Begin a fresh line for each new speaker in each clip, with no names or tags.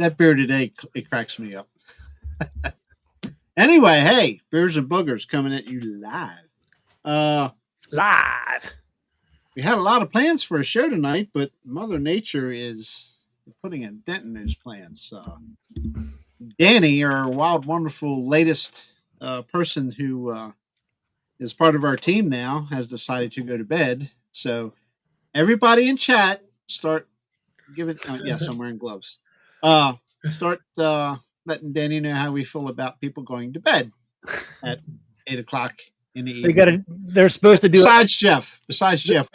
That beer today, it cracks me up. Anyway, hey, Beers and Boogers coming at you live.
Live.
We had a lot of plans for a show tonight, but Mother Nature is putting a dent in those plans. Danny, our wild, wonderful latest person who is part of our team now, has decided to go to bed. So everybody in chat, start giving. Yes, I'm wearing gloves. Start letting Danny know how we feel about people going to bed at 8 o'clock in the evening.
They're supposed to do
Besides Jeff. We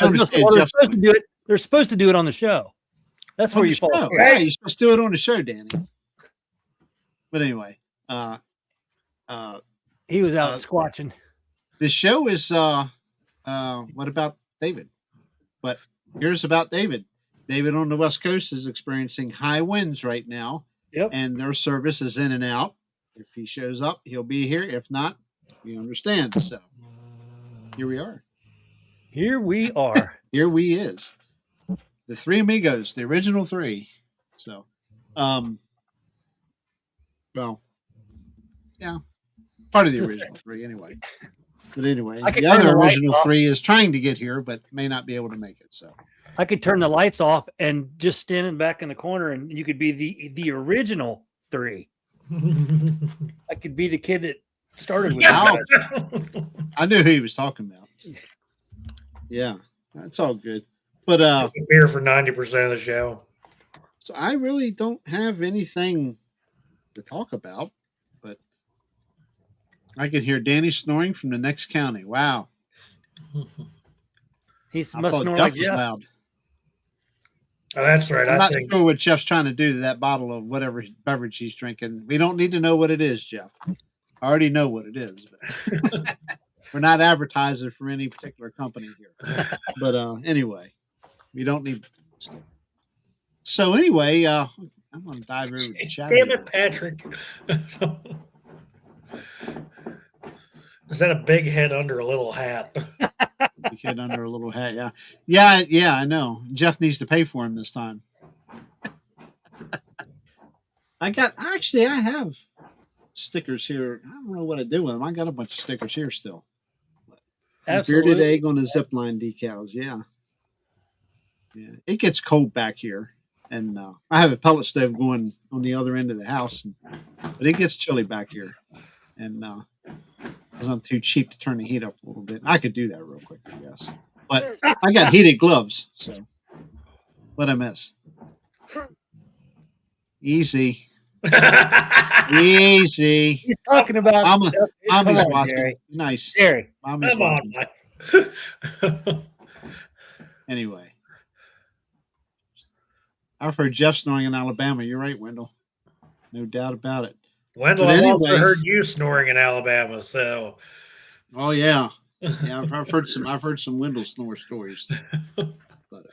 understand
they're
Jeff's
supposed to do it. They're supposed to do it on the show. That's where you fall.
Yeah, you're supposed to do it on the show, Danny. But anyway,
he was out squatching.
The show is what about David? But here's about David. David on the West Coast is experiencing high winds right now.
Yep.
And their service is in and out. If he shows up, he'll be here. If not, we understand. So here we are.
Here we are.
Here we is. The three amigos, the original three. So, well, yeah, part of the original three anyway. But anyway, the other original three is trying to get here, but may not be able to make it. So
I could turn the lights off and just stand back in the corner, and you could be the original three. I could be the kid that started with
I knew who he was talking about. Yeah, that's all good. But
it's a beer for 90% of the show.
So I really don't have anything to talk about, but I could hear Danny snoring from the next county. Wow.
He must snore like Jeff.
Loud.
Oh, that's right.
I'm not sure what Jeff's trying to do to that bottle of whatever beverage he's drinking. We don't need to know what it is, Jeff. I already know what it is. But we're not advertising for any particular company here. But anyway, we don't need. So anyway, I'm going to dive over the chat.
Damn it, Patrick. Is that a big head under a little hat?
Big head under a little hat, yeah. Yeah, I know. Jeff needs to pay for him this time. I have stickers here. I don't know what to do with them. I got a bunch of stickers here still.
Absolutely.
Bearded egg on the zipline decals, yeah. It gets cold back here. And I have a pellet stove going on the other end of the house, but it gets chilly back here. And because I'm too cheap to turn the heat up a little bit. I could do that real quick, I guess. But I got heated gloves, so what I miss? Easy. Easy.
He's talking about
Mommy's watching. Gary. Nice.
Gary.
Mommy's watching. Anyway. I've heard Jeff snoring in Alabama. You're right, Wendell. No doubt about it.
Wendell, I've also heard you snoring in Alabama. So,
oh yeah, I've heard some Wendell snore stories. But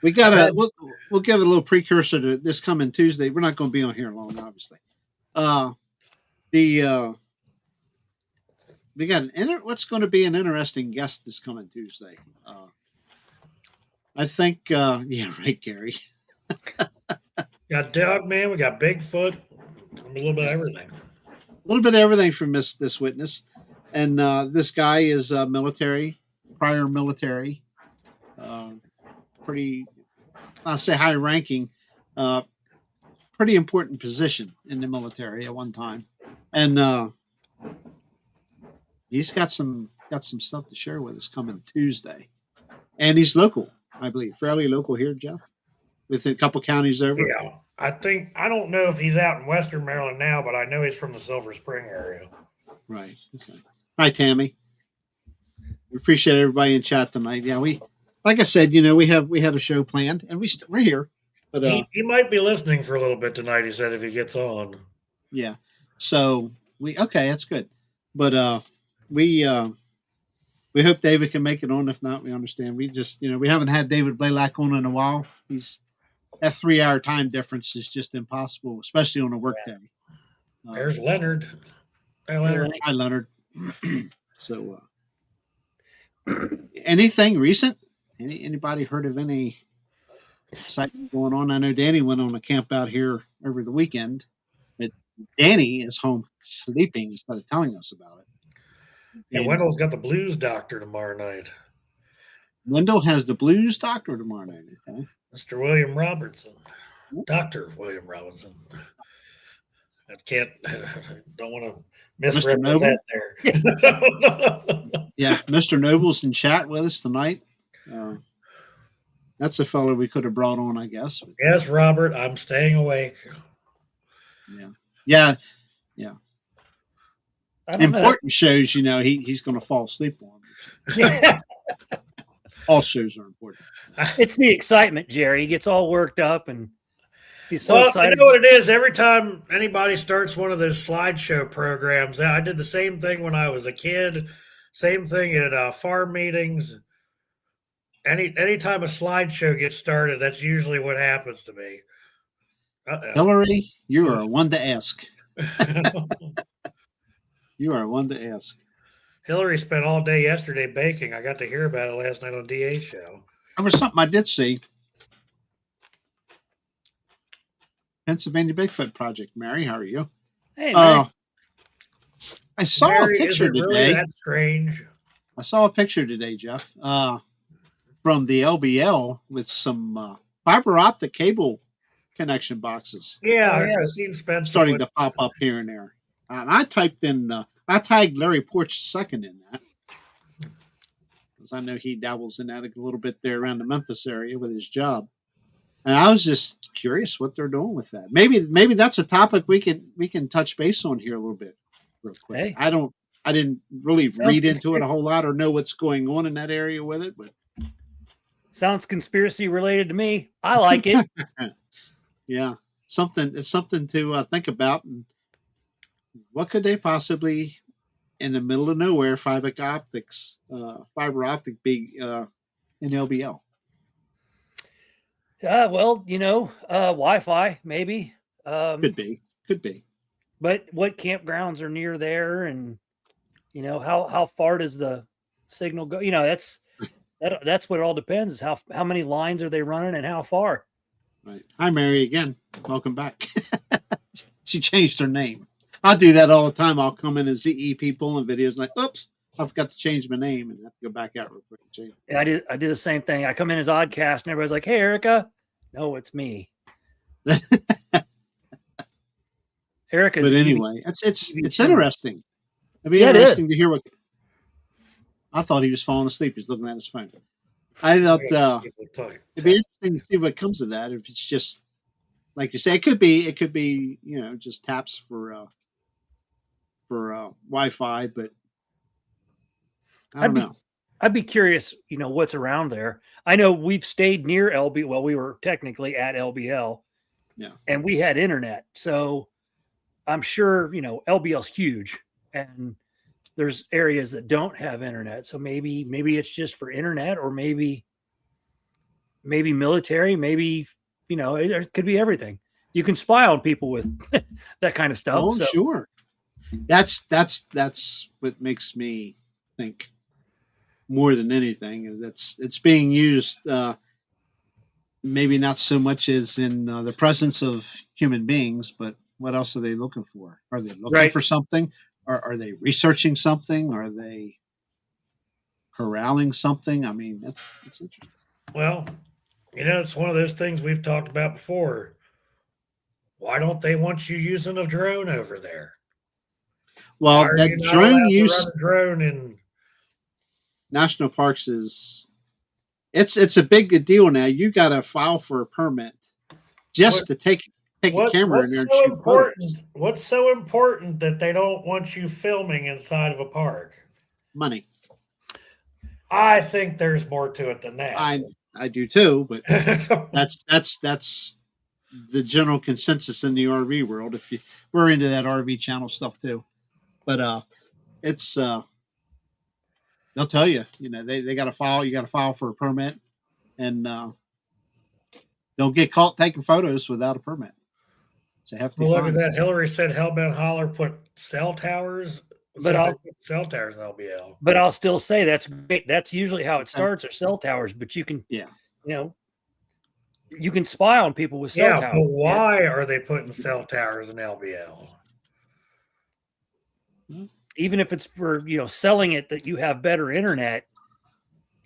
we got we'll give it a little precursor to this coming Tuesday. We're not going to be on here long, obviously. We got what's going to be an interesting guest this coming Tuesday. I think, yeah, right, Gary.
Got Dog Man, we got Bigfoot, a little bit of everything.
A little bit of everything from this witness. And this guy is military, prior military, pretty, I'll say high ranking, pretty important position in the military at one time. And he's got some stuff to share with us coming Tuesday. And he's local, I believe, fairly local here, Jeff, with a couple counties over.
Yeah, I don't know if he's out in Western Maryland now, but I know he's from the Silver Spring area.
Right. Okay. Hi, Tammy. We appreciate everybody in chat tonight. Yeah, like I said, we had a show planned, and we're here. But
he might be listening for a little bit tonight. He said if he gets on.
Yeah. So that's good. But we hope David can make it on. If not, we understand. We just we haven't had David Blaylock on in a while. That 3-hour time difference is just impossible, especially on a work day.
There's Leonard.
Hi, Leonard. Hi, Leonard. So, anything recent? Anybody heard of any excitement going on. I know Danny went on a camp out here over the weekend, but Danny is home sleeping instead of telling us about it.
Yeah,
And
Wendell's got the blues doctor tomorrow night.
Wendell has the blues doctor tomorrow night. Okay.
Mr. William Robertson. Dr. William Robinson. I don't want to misrepresent there.
Yeah, Mr. Noble's in chat with us tonight. That's a fellow we could have brought on, I guess.
Yes, Robert, I'm staying awake.
Yeah. Important shows, he's going to fall asleep on.
Yeah.
All shows are important.
It's the excitement, Jerry. He gets all worked up and he's so excited.
You know what it is? Every time anybody starts one of those slideshow programs, I did the same thing when I was a kid. Same thing at farm meetings. Anytime a slideshow gets started, that's usually what happens to me.
Hillary, you are one to ask. You are one to ask.
Hillary spent all day yesterday baking. I got to hear about it last night on DA's show.
There was something I did see. Pennsylvania Bigfoot Project. Mary, how are you?
Hey, Mary.
I saw
Mary,
a picture today.
Really that's strange.
I saw a picture today, Jeff, from the LBL with some fiber optic cable connection boxes.
Yeah, I've seen Spencer
starting to pop up here and there. And I typed in, I tagged Larry Porch second in that, because I know he dabbles in that a little bit there around the Memphis area with his job. And I was just curious what they're doing with that. Maybe that's a topic we can touch base on here a little bit real quick.
Hey.
I didn't really read into it a whole lot or know what's going on in that area with it, but
sounds conspiracy related to me. I like it.
Yeah, it's something to think about. And what could they possibly, in the middle of nowhere, fiber optic be in LBL?
Well, Wi-Fi maybe.
Could be.
But what campgrounds are near there, and how far does the signal go? That's what it all depends. Is how many lines are they running and how far.
Right. Hi, Mary again. Welcome back. She changed her name. I do that all the time. I'll come in as ZE people and videos like, oops, I forgot to change my name and have to go back out real quick and change.
Yeah, I do the same thing. I come in as Oddcast and everybody's like, "Hey, Erica." No, it's me. Erica.
But anyway, it's interesting. It'd be interesting to hear what. I thought he was falling asleep. He's looking at his phone. I thought it'd be interesting to see what comes of that. If it's just like you say, it could be just taps for Wi-Fi, but I don't know.
I'd be curious, what's around there. I know we've stayed near LB. Well, we were technically at LBL, and we had internet. So I'm sure LBL's huge, and there's areas that don't have internet. So maybe it's just for internet, or maybe military. Maybe it could be everything. You can spy on people with that kind of stuff.
Oh, so. Sure. That's what makes me think more than anything. It's being used maybe not so much as in the presence of human beings, but what else are they looking for? Are they looking for something? Are they researching something? Are they corralling something? I mean, that's interesting.
Well, it's one of those things we've talked about before. Why don't they want you using a drone over there?
Well, that
drone in
national parks it's a big deal now. You got to file for a permit just to take a camera in there and shoot photos.
What's so important that they don't want you filming inside of a park?
Money.
I think there's more to it than that.
I do too, but that's the general consensus in the RV world. We're into that RV channel stuff too, but it's they'll tell you, they got to file. You got to file for a permit, and don't get caught taking photos without a permit. So
look at that. Hillary said Hellbent Holler put cell towers. Cell towers in LBL.
But I'll still say that's great. That's usually how it starts, are cell towers. But you can, you you can spy on people with cell
Yeah,
towers.
but why are they putting cell towers in LBL?
Even if it's for, selling it that you have better internet,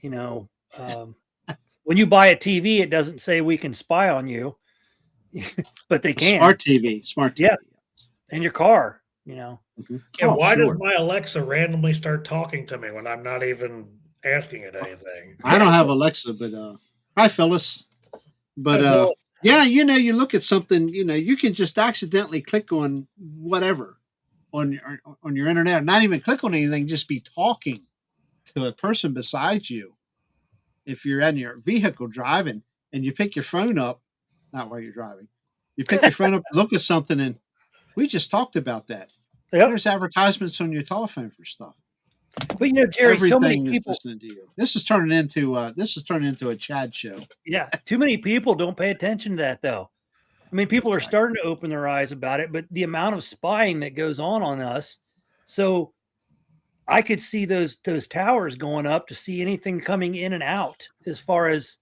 when you buy a TV, it doesn't say we can spy on you, but they can.
Smart TV.
Yeah. And your car,
Mm-hmm. And why does my Alexa randomly start talking to me when I'm not even asking it anything?
I don't have Alexa, but hi, Phyllis. But yeah, you look at something, you can just accidentally click on whatever on your internet, not even click on anything, just be talking to a person beside you. If you're in your vehicle driving and you pick your phone up, not while you're driving, you pick your phone up, look at something, and we just talked about that. Yep. There's advertisements on your telephone for stuff.
But Jerry,
everything
so many people
listening to you. This is turning into a Chad show.
Yeah, too many people don't pay attention to that, though. I mean, people are starting to open their eyes about it, but the amount of spying that goes on us. So I could see those towers going up to see anything coming in and out as far as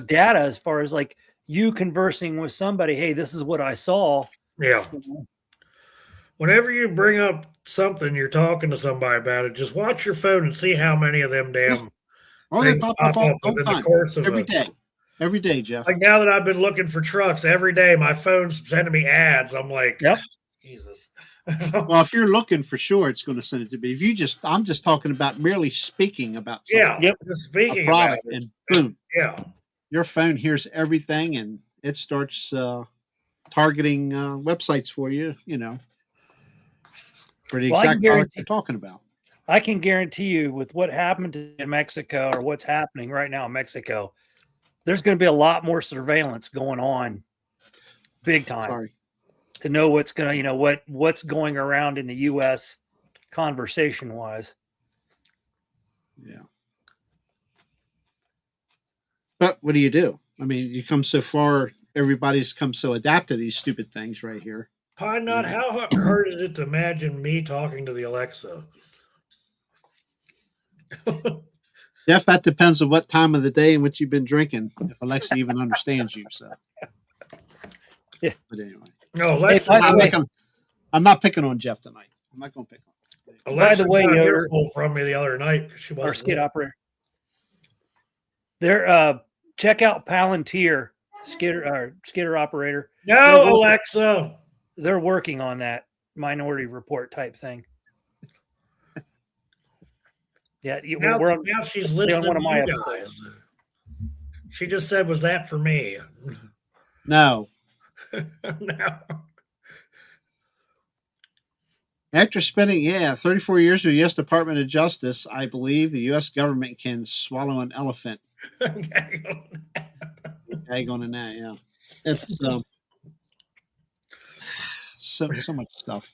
data, as far as like you conversing with somebody. Hey, this is what I saw.
Yeah. Whenever you bring up something, you're talking to somebody about it, just watch your phone and see how many of them damn
things pop up
within the course of
every day. Every day, Jeff.
Like now that I've been looking for trucks every day, my phone's sending me ads. I'm like,
yep.
Jesus.
Well, if you're looking for sure, it's going to send it to me. If I'm just talking about merely speaking about something.
Yeah, just speaking
a product,
about it.
And boom.
Yeah.
Your phone hears everything and it starts targeting websites for you, for the exact product you're talking about.
I can guarantee you with what happened in Mexico or what's happening right now in Mexico, there's going to be a lot more surveillance going on big time to know what's going to, what's going around in the U.S. conversation wise.
Yeah. But what do you do? I mean, you come so far, everybody's come so adapt to these stupid things right here.
Pine Nut, how hard is it to imagine me talking to the Alexa?
Jeff, that depends on what time of the day and what you've been drinking, if Alexa even understands you. So,
yeah.
But anyway,
no, Alexa,
I'm not picking on Jeff tonight. I'm not going to pick on him.
Alexa, by the way, Yoder from me the other night. She was
our skid operator. There, check out Palantir, skidder operator.
No, Alexa.
They're working on that Minority Report type thing. Yeah,
now she's listening on one of my episodes. She just said, "Was that for me?"
No.
No.
After spending 34 years with the U.S. Department of Justice, I believe the U.S. government can swallow an elephant. Egg on a net, yeah. It's so much stuff.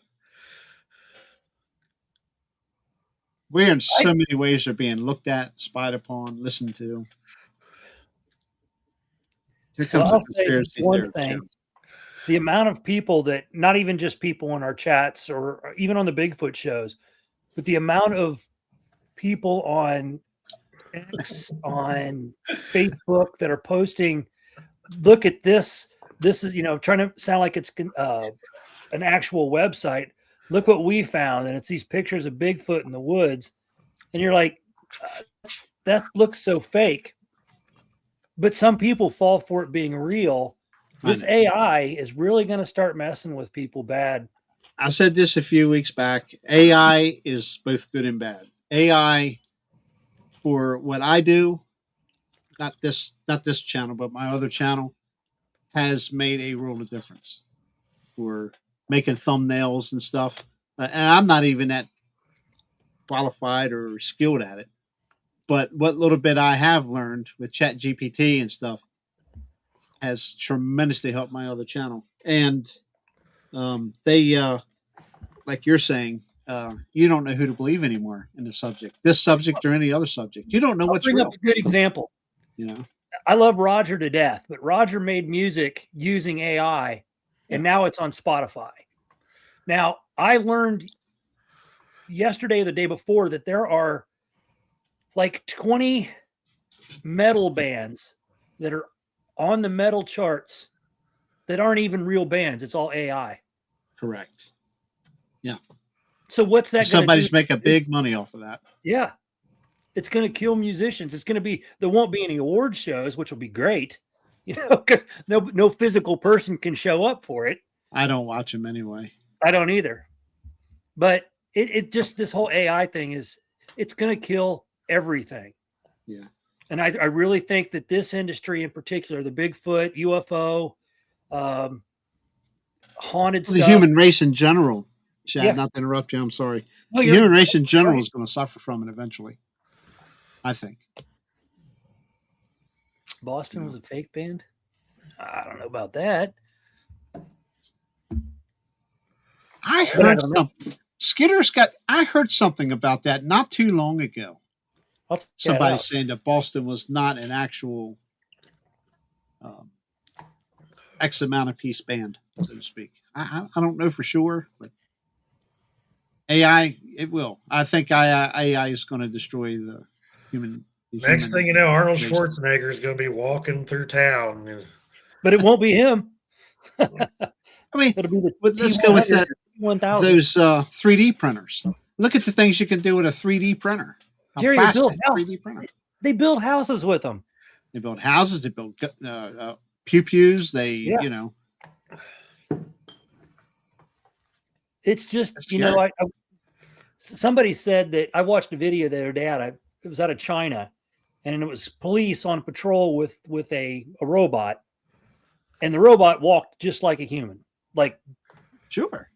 We in so many ways are being looked at, spied upon, listened to. Here comes the conspiracy theory.
Thing. The amount of people that, not even just people in our chats or even on the Bigfoot shows, but the amount of people on X, on Facebook that are posting, look at this. This is, trying to sound like it's an actual website. Look what we found. And it's these pictures of Bigfoot in the woods. And you're like, that looks so fake. But some people fall for it being real. This AI is really going to start messing with people bad.
I said this a few weeks back. AI is both good and bad. AI, for what I do, not this channel, but my other channel, has made a world of difference for making thumbnails and stuff. And I'm not even that qualified or skilled at it. But what little bit I have learned with Chat GPT and stuff has tremendously helped my other channel. And they, like you're saying, you don't know who to believe anymore in the subject, this subject or any other subject. You don't know what's real.
Bring up a good example. I love Roger to death, but Roger made music using AI, and now it's on Spotify. Now, I learned yesterday or the day before that there are like 20 metal bands that are on the metal charts that aren't even real bands. It's all AI.
Correct. Yeah.
So what's that going to do?
Somebody's making big money off of that.
Yeah. It's going to kill musicians. It's going to be, there won't be any award shows, which will be great, because no physical person can show up for it.
I don't watch them anyway.
I don't either. But it just, this whole AI thing it's going to kill everything.
Yeah.
And I really think that this industry in particular, the Bigfoot, UFO, haunted stuff.
The human race in general, Chad, not to interrupt you, I'm sorry. The human race in general is going to suffer from it eventually, I think.
Boston was a fake band? I don't know about that.
I heard something. I heard something about that not too long ago. Somebody saying that Boston was not an actual X amount of piece band, so to speak. I don't know for sure, but AI, it will. I think AI is going to destroy the human.
Next thing you know, Arnold Schwarzenegger is going to be walking through town.
But it won't be him.
I mean, let's go with that. Those 3D printers. Look at the things you can do with a 3D printer.
Jerry, they build 3D printer. They build houses with them.
They build houses. They build pew-pews. They,
It's just, somebody said that I watched a video the other day. It was out of China, and it was police on patrol with a robot, and the robot walked just like a human. Like,
sure.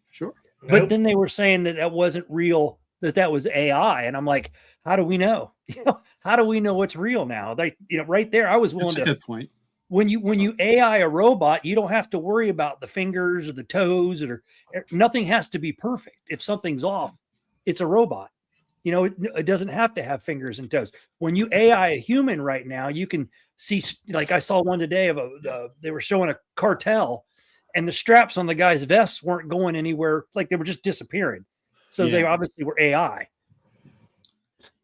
But then they were saying that wasn't real, that was AI, and I'm like, how do we know? How do we know what's real now? Right there, I was willing to.
That's a good point.
When you AI a robot, you don't have to worry about the fingers or the toes, or nothing has to be perfect. If something's off, it's a robot. It doesn't have to have fingers and toes. When you AI a human right now, you can see, like I saw one today of they were showing a cartel, and the straps on the guy's vests weren't going anywhere. Like they were just disappearing. So they obviously were AI.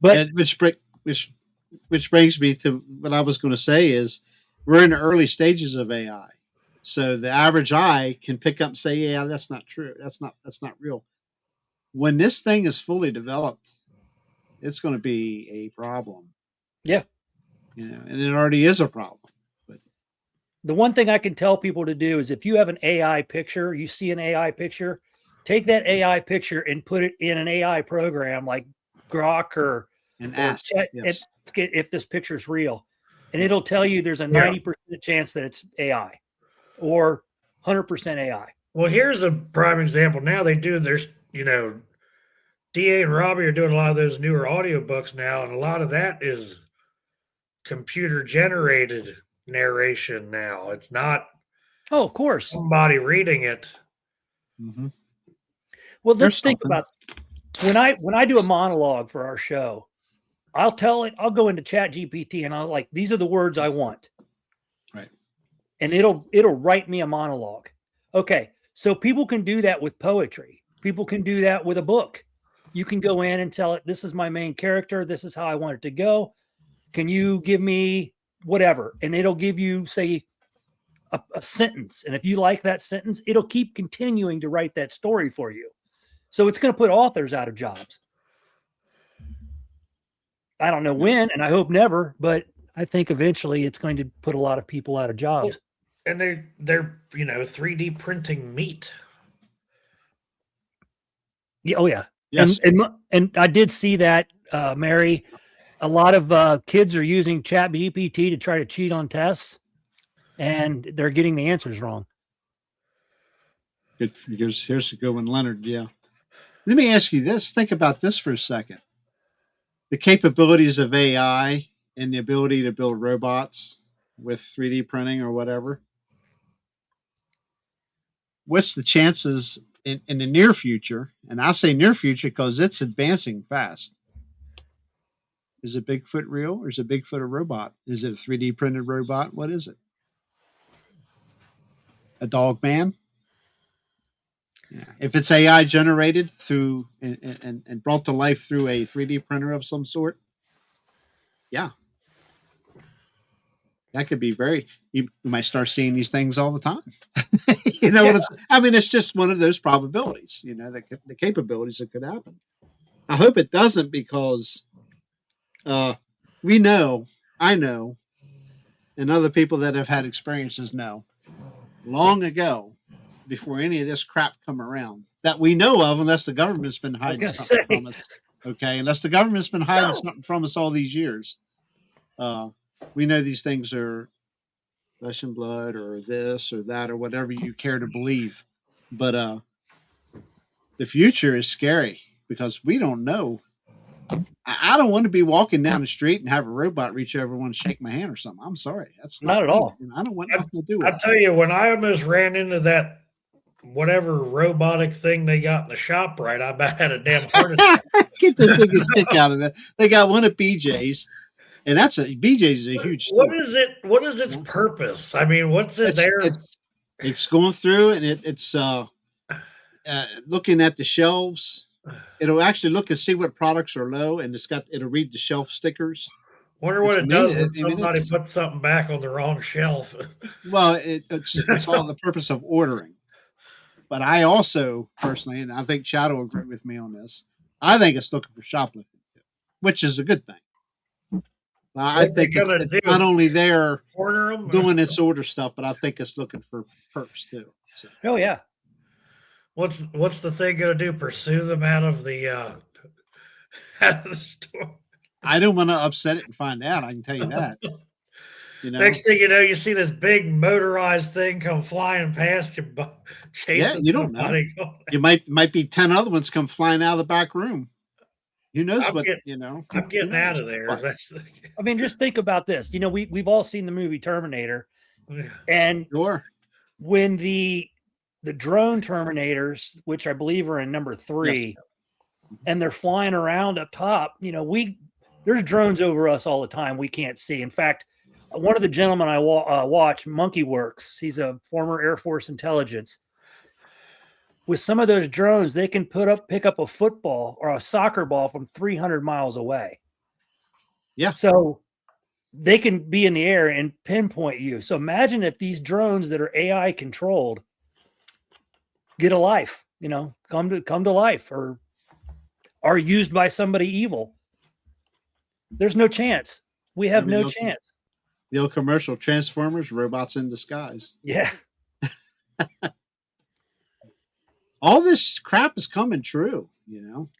But
which brings me to what I was going to say is we're in the early stages of AI. So the average eye can pick up and say, yeah, that's not true. That's not real. When this thing is fully developed, it's going to be a problem.
Yeah.
And it already is a problem. But
the one thing I can tell people to do is if you have an AI picture, you see an AI picture, take that AI picture and put it in an AI program like Grok
and ask
if this picture is real. And it'll tell you there's a 90% chance that it's AI or 100% AI.
Well, here's a prime example. Now there's DA and Robbie are doing a lot of those newer audiobooks now, and a lot of that is computer generated narration now. It's not
of course
somebody reading it.
Mm-hmm.
Well, let's think about when I do a monologue for our show, I'll go into Chat GPT and I'll like, these are the words I want.
Right.
And it'll write me a monologue. Okay. So people can do that with poetry. People can do that with a book. You can go in and tell it, this is my main character. This is how I want it to go. Can you give me whatever? And it'll give you, say, a sentence. And if you like that sentence, it'll keep continuing to write that story for you. So it's going to put authors out of jobs. I don't know when, and I hope never, but I think eventually it's going to put a lot of people out of jobs.
And they're 3D printing meat.
Yeah, oh yeah.
Yes.
And I did see that, Mary. A lot of kids are using Chat GPT to try to cheat on tests, and they're getting the answers wrong.
Good. Here's a good one, Leonard. Yeah. Let me ask you this. Think about this for a second. The capabilities of AI and the ability to build robots with 3D printing or whatever. What's the chances in the near future? And I say near future because it's advancing fast. Is a Bigfoot real or is a Bigfoot a robot? Is it a 3D printed robot? What is it? A dog man? Yeah. If it's AI generated through and brought to life through a 3D printer of some sort, yeah. that could be very. You might start seeing these things all the time. You know what I'm saying? I mean, it's just one of those probabilities. You know, the capabilities that could happen. I hope it doesn't because we know, I know, and other people that have had experiences know long ago, before any of this crap come around that we know of, unless the government's been hiding something from us. Okay, unless the government's been hiding something from us all these years, we know these things are flesh and blood, or this or that, or whatever you care to believe. But the future is scary because we don't know. I don't want to be walking down the street and have a robot reach over and want to shake my hand or something. I'm sorry, that's
not at all.
I don't want nothing to do with
it. I'll tell you, when I almost ran into that whatever robotic thing they got in the shop, right, I about had a damn heart attack.
Get the biggest kick out of that. They got one at BJ's, and BJ's is a huge store.
What is it? What is its purpose? I mean, what's it there?
It's going through and it's looking at the shelves. It'll actually look and see what products are low, and it'll read the shelf stickers.
Wonder what it does when somebody puts something back on the wrong shelf.
Well, it's all the purpose of ordering. But I also personally, and I think Chad will agree with me on this, I think it's looking for shoplifting, which is a good thing. I think it's not only there doing its order stuff, but I think it's looking for perks too. So.
Oh yeah.
What's the thing going to do? Pursue them out of the store?
I don't want to upset it and find out. I can tell you that. You know?
Next thing you know, you see this big motorized thing come flying past you, chasing
you don't
somebody.
Know. You might be 10 other ones come flying out of the back room. Who knows you know?
I'm getting out of there.
I mean, just think about this. You know, we've all seen the movie Terminator, and when the drone Terminators, which I believe are in number 3, and they're flying around up top, you know, there's drones over us all the time we can't see. In fact, one of the gentlemen I watch, Monkey Works, he's a former Air Force intelligence. With some of those drones, they can pick up a football or a soccer ball from 300 miles away.
Yeah.
So they can be in the air and pinpoint you. So imagine if these drones that are AI controlled get a life, you know, come to life, or are used by somebody evil. There's no chance. We have no chance.
The old commercial, Transformers, robots in disguise.
Yeah.
All this crap is coming true, you know.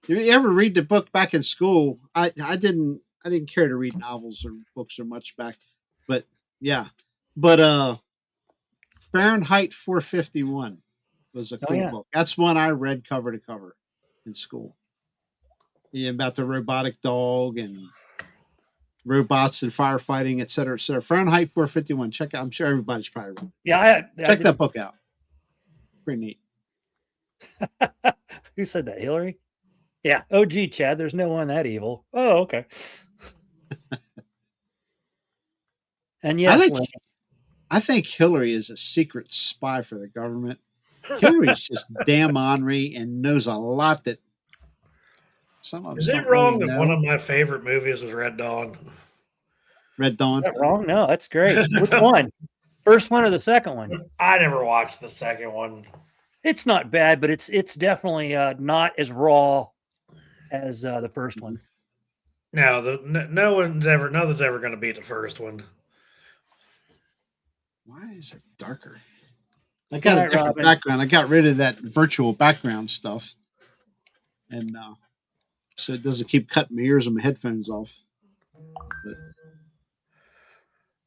Did you ever read the book back in school? I didn't care to read novels or books or much back, but yeah. But Fahrenheit 451 was a cool book. That's one I read cover to cover in school. Yeah, about the robotic dog and robots and firefighting, et cetera, et cetera. Fahrenheit 451. Check out. I'm sure everybody's probably read it.
Yeah,
check that book out. Pretty neat.
Who said that? Hillary? Yeah. Oh, gee, Chad, there's no one that evil. Oh, okay. And yes,
I think Hillary is a secret spy for the government. Hillary's just damn ornery and knows a lot that some of us.
Is it wrong that one of my favorite movies was Red Dawn?
Red Dawn?
Is that wrong? No, that's great. Which one? First one or the second one?
I never watched the second one.
It's not bad, but it's definitely not as raw as the first one.
No, nothing's ever going to beat the first one.
Why is it darker? I got a different background. I got rid of that virtual background stuff, and so it doesn't keep cutting my ears and my headphones off. But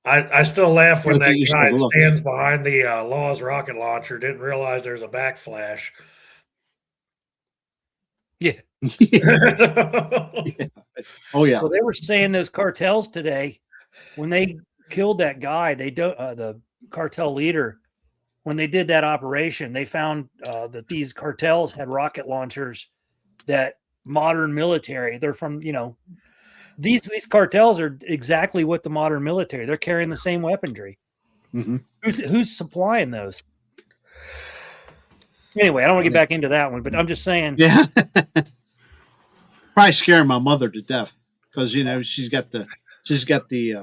I still laugh when that guy stands behind the Laws rocket launcher. Didn't realize there's a backflash.
Yeah.
Yeah. Oh yeah.
Well, they were saying those cartels today, when they killed that guy, the cartel leader, when they did that operation, they found that these cartels had rocket launchers that modern military. They're from, you know, these cartels are exactly what the modern military. They're carrying the same weaponry.
Mm-hmm.
Who's supplying those? Anyway, I don't want to get back into that one, but I'm just saying.
Yeah. Probably scaring my mother to death because, you know, she's got the She's got the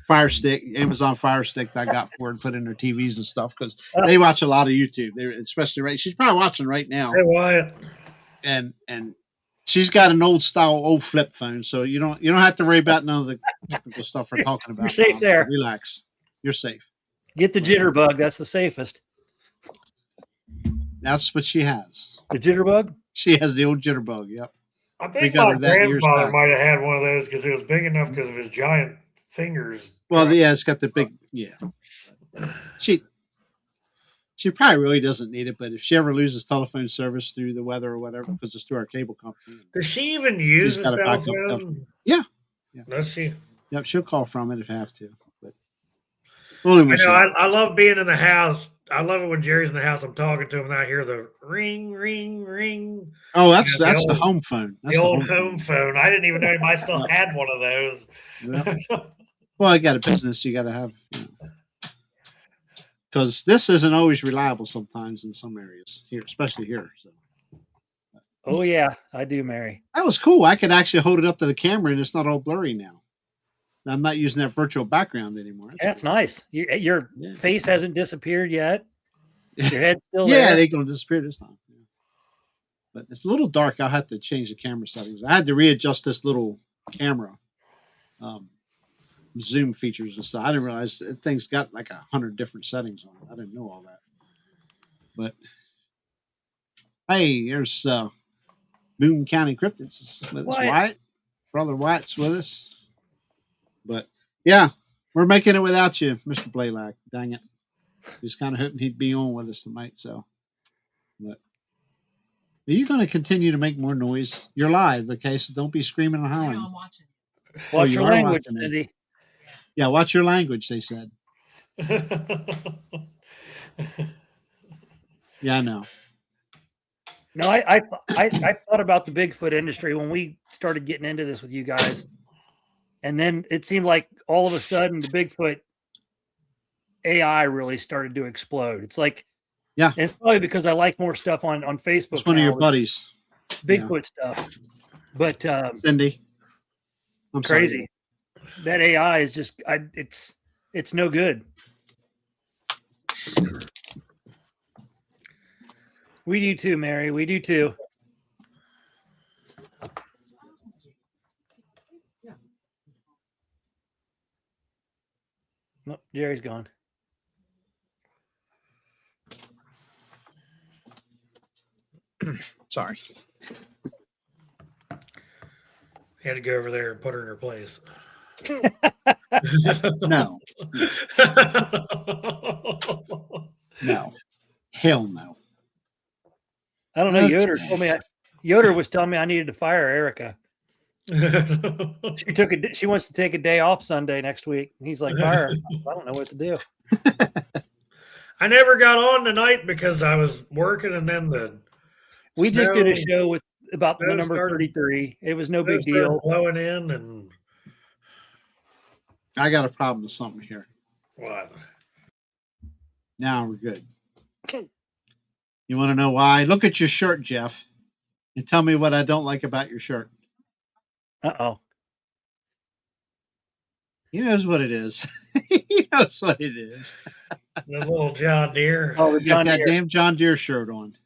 Fire Stick, Amazon Fire Stick that I got for her to put in her TVs and stuff because they watch a lot of YouTube. They especially right. She's probably watching right now.
Hey, Wyatt.
And she's got an old flip phone, so you don't have to worry about none of the technical stuff we're talking about.
You're safe there.
Relax. You're safe.
Get the jitterbug. That's the safest.
That's what she has.
The jitterbug?
She has the old jitterbug. Yep.
I think my grandfather might have had one of those because it was big enough because of his giant fingers.
Well, yeah, it's got the big. Yeah. She probably really doesn't need it, but if she ever loses telephone service through the weather or whatever, because it's through our cable company.
Does she even use a cell phone?
Yeah.
Does she?
Yep, she'll call from it if have to. But
I love being in the house. I love it when Jerry's in the house. I'm talking to him and I hear the ring, ring, ring.
Oh, that's the home phone.
That's the old home phone. I didn't even know I still had one of those.
Yeah. Well, I got a business you got to have. Because this isn't always reliable sometimes in some areas here, especially here. So.
Oh yeah, I do, Mary.
That was cool. I could actually hold it up to the camera and it's not all blurry now. I'm not using that virtual background anymore.
That's nice. Your face hasn't disappeared yet. Your head's still there.
Yeah, it ain't gonna disappear this time. Yeah. But it's a little dark. I'll have to change the camera settings. I had to readjust this little camera. Zoom features and stuff. I didn't realize that thing's got like 100 different settings on it. I didn't know all that. But hey, there's Boone County Cryptids with us. Wyatt. Brother Wyatt's with us. But yeah, we're making it without you, Mr. Blaylock. Dang it. Just kind of hoping he'd be on with us tonight. So, but are you going to continue to make more noise? You're live, okay? So don't be screaming and hollering.
I'm watching.
Watch your language, Cindy.
Yeah, watch your language, they said. Yeah, I know.
No, I thought about the Bigfoot industry when we started getting into this with you guys. And then it seemed like all of a sudden the Bigfoot AI really started to explode. It's like,
yeah,
it's probably because I like more stuff on Facebook.
It's one of your buddies.
Bigfoot stuff. But
Cindy.
I'm crazy. Sorry. That AI is just it's no good. We do too, Mary. We do too. Nope, Jerry's gone.
Sorry.
Had to go over there and put her in her place.
No. No. Hell no.
I don't know. Okay. Yoder was telling me I needed to fire Erica. She wants to take a day off Sunday next week. And he's like, fire her. I don't know what to do.
I never got on tonight because I was working, and then
we just did a show about the number 33. It was no big deal.
Blowing in, and
I got a problem with something here.
What?
Now we're good. You want to know why? Look at your shirt, Jeff, and tell me what I don't like about your shirt.
Uh-oh.
He knows what it is. He knows what it is.
The little John Deere.
Oh, we got that damn John Deere shirt on.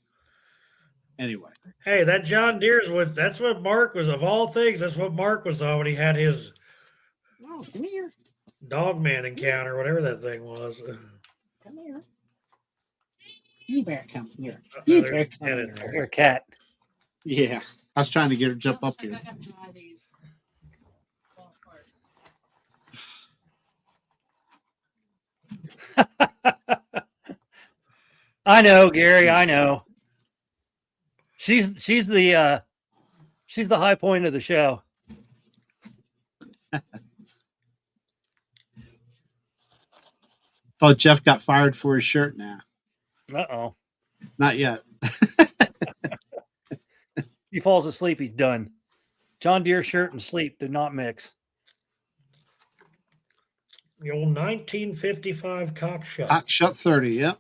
Anyway.
Hey, that John Deere's that's what Mark was, of all things, that's what Mark was on when he had his
come here.
Dogman encounter, whatever that thing was.
Come here. You better come here.
You better come here.
You're a cat.
Yeah. I was trying to get her to jump up here.
I know, Gary. I know. She's the high point of the show.
Thought Jeff got fired for his shirt now.
Uh-oh.
Not yet.
He falls asleep, he's done. John Deere shirt and sleep did not mix.
The old 1955 cock shut.
Cock shut 30, yep.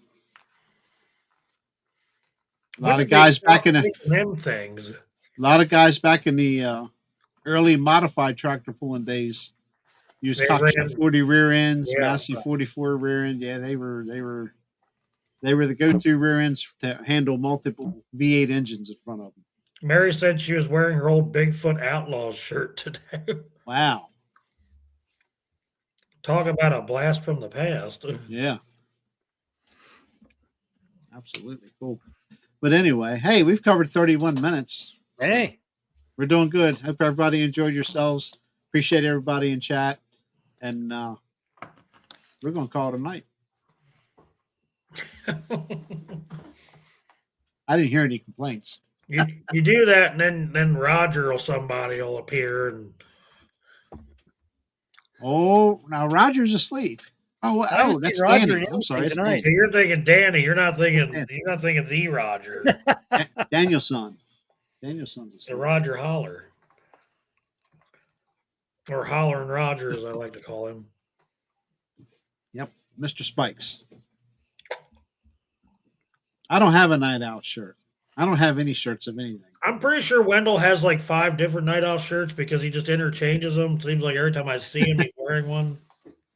A lot of guys back in
them things.
A lot of guys back in the early modified tractor pulling days Used
They
Cox
ran-
40 rear ends,
Yeah.
Massey 44 rear end. Yeah, they were the go-to rear ends to handle multiple V8 engines in front of them.
Mary said she was wearing her old Bigfoot Outlaws shirt today.
Wow.
Talk about a blast from the past.
Yeah. Absolutely cool. But anyway, hey, we've covered 31 minutes. So
Hey,
we're doing good. Hope everybody enjoyed yourselves. Appreciate everybody in chat. And we're going to call it a night. I didn't hear any complaints.
You do that, and then Roger or somebody will appear, and
Oh, now Roger's asleep. Oh,
I haven't
that's
seen Roger
Danny.
in
I'm sorry, it's
anything tonight.
you're thinking Danny. You're not
Danny.
thinking the Roger,
Danielson. Danielson's
the
asleep.
Roger Holler, or Hollering Roger, as I like to call him.
Yep, Mr. Spikes. I don't have a night out shirt. I don't have any shirts of anything.
I'm pretty sure Wendell has like 5 different night off shirts because he just interchanges them. Seems like every time I see him, he's wearing one.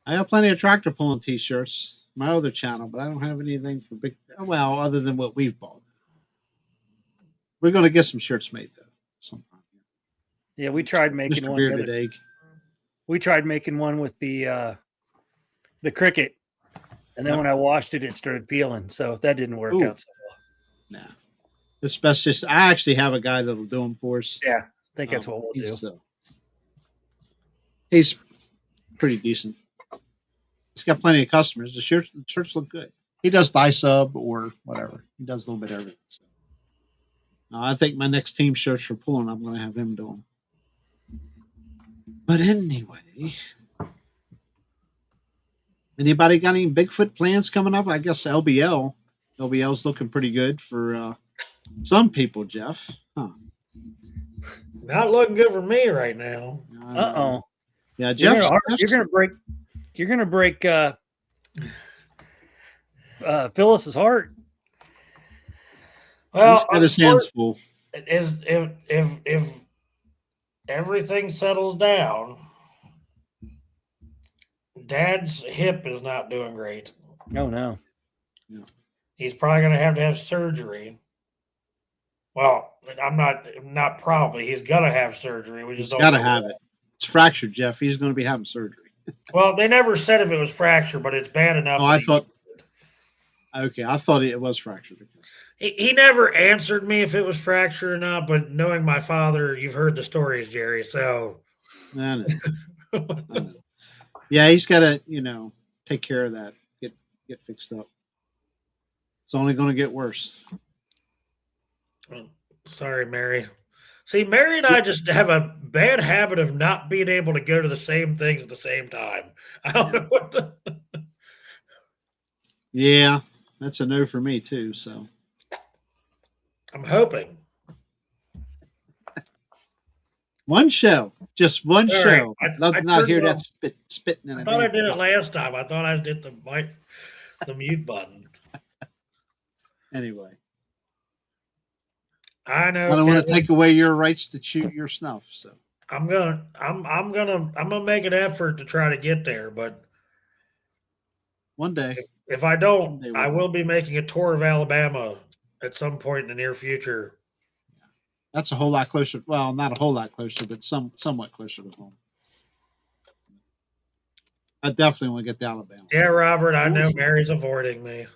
I have plenty of tractor pulling t-shirts, my other channel, but I don't have anything for big. Well, other than what we've bought. We're going to get some shirts made though, sometime.
Yeah, we tried making
Mr.
one.
Bearded Egg.
We tried making one with the cricket, and then when I washed it, it started peeling. So that didn't work out so well.
Nah. It's best just. I actually have a guy that'll do them for us.
Yeah, I think that's what we'll do.
He's pretty decent. He's got plenty of customers. The shirts look good. He does thigh sub or whatever. He does a little bit of everything. So. I think my next team shirts for pulling, I'm going to have him do them. But anyway, anybody got any Bigfoot plans coming up? I guess LBL. LBL's looking pretty good for some people, Jeff. Huh.
Not looking good for me right now.
Uh-oh.
Yeah, Jeff.
You're gonna break Phyllis's heart.
Well,
he's got his hands full.
If everything settles down, Dad's hip is not doing great.
Oh no.
Yeah.
He's probably going to have surgery. Well, I'm not probably. He's going to have surgery. We just
He's got to have it. It's fractured, Jeff. He's going to be having surgery.
Well, they never said if it was fractured, but it's bad enough.
Oh, I thought. Okay, I thought it was fractured.
He never answered me if it was fractured or not, but knowing my father, you've heard the stories, Jerry. So,
I know. Yeah, he's got to, take care of that. Get fixed up. It's only going to get worse.
Sorry, Mary. See, Mary and I just have a bad habit of not being able to go to the same things at the same time. I don't know what to...
Yeah, that's a no for me too. So
I'm hoping.
One show, just one show.
Right.
I'd love to not hear that spitting in
I
it.
thought I did it last time. I thought I did the mute button.
Anyway.
I know.
I don't want to take away your rights to chew your snuff. So
I'm gonna make an effort to try to get there, but
one day,
if I don't, I will be making a tour of Alabama at some point in the near future.
That's a whole lot closer. Well, not a whole lot closer, but somewhat closer to home. I definitely want to get to Alabama.
Yeah, Robert, I know Mary's avoiding me.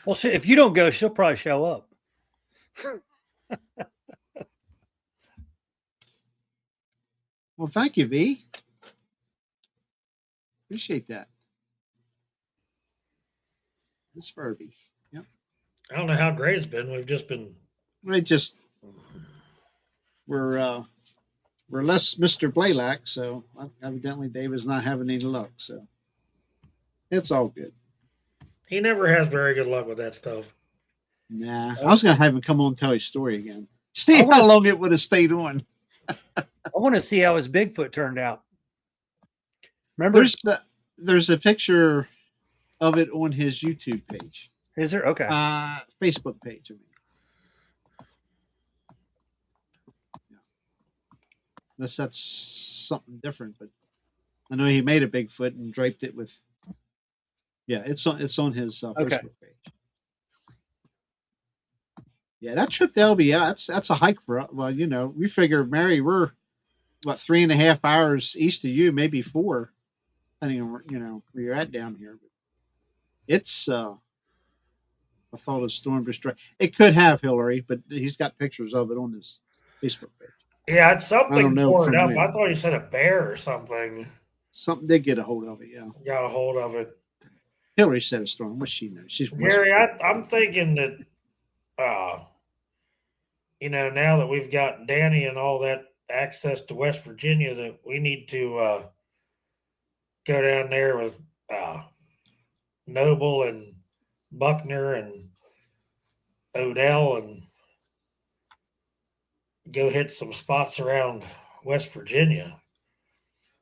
Well, if you don't go, she'll probably show up.
Well, thank you, V. Appreciate that. It's Furby. Yep.
I don't know how great it's been. We've just been.
We're less Mr. Blaylock, so evidently David's not having any luck. So it's all good.
He never has very good luck with that stuff.
Nah, I was gonna have him come on and tell his story again. See how long it would have stayed on.
I want to see how his Bigfoot turned out. Remember,
there's a picture of it on his YouTube page.
Is there? Okay.
Facebook page. I mean, unless that's something different, but I know he made a Bigfoot and draped it with. Yeah, it's on his Facebook page. Yeah, that trip to LBL, that's a hike for us. Well, we figure, Mary, we're what 3.5 hours east of you, maybe 4, depending on where you're at down here. But it's I thought a storm destroyed. It could have, Hillary, but he's got pictures of it on his Facebook page.
Yeah, it's
I don't
something
know
tore it
from
up.
where.
I thought he said a bear or something.
Something did get a hold of it. Yeah,
Got a hold of it.
Hillary said a storm. What she knows? She's
Gary, I'm thinking that, now that we've got Danny and all that access to West Virginia, that we need to go down there with Noble and Buckner and Odell and go hit some spots around West Virginia.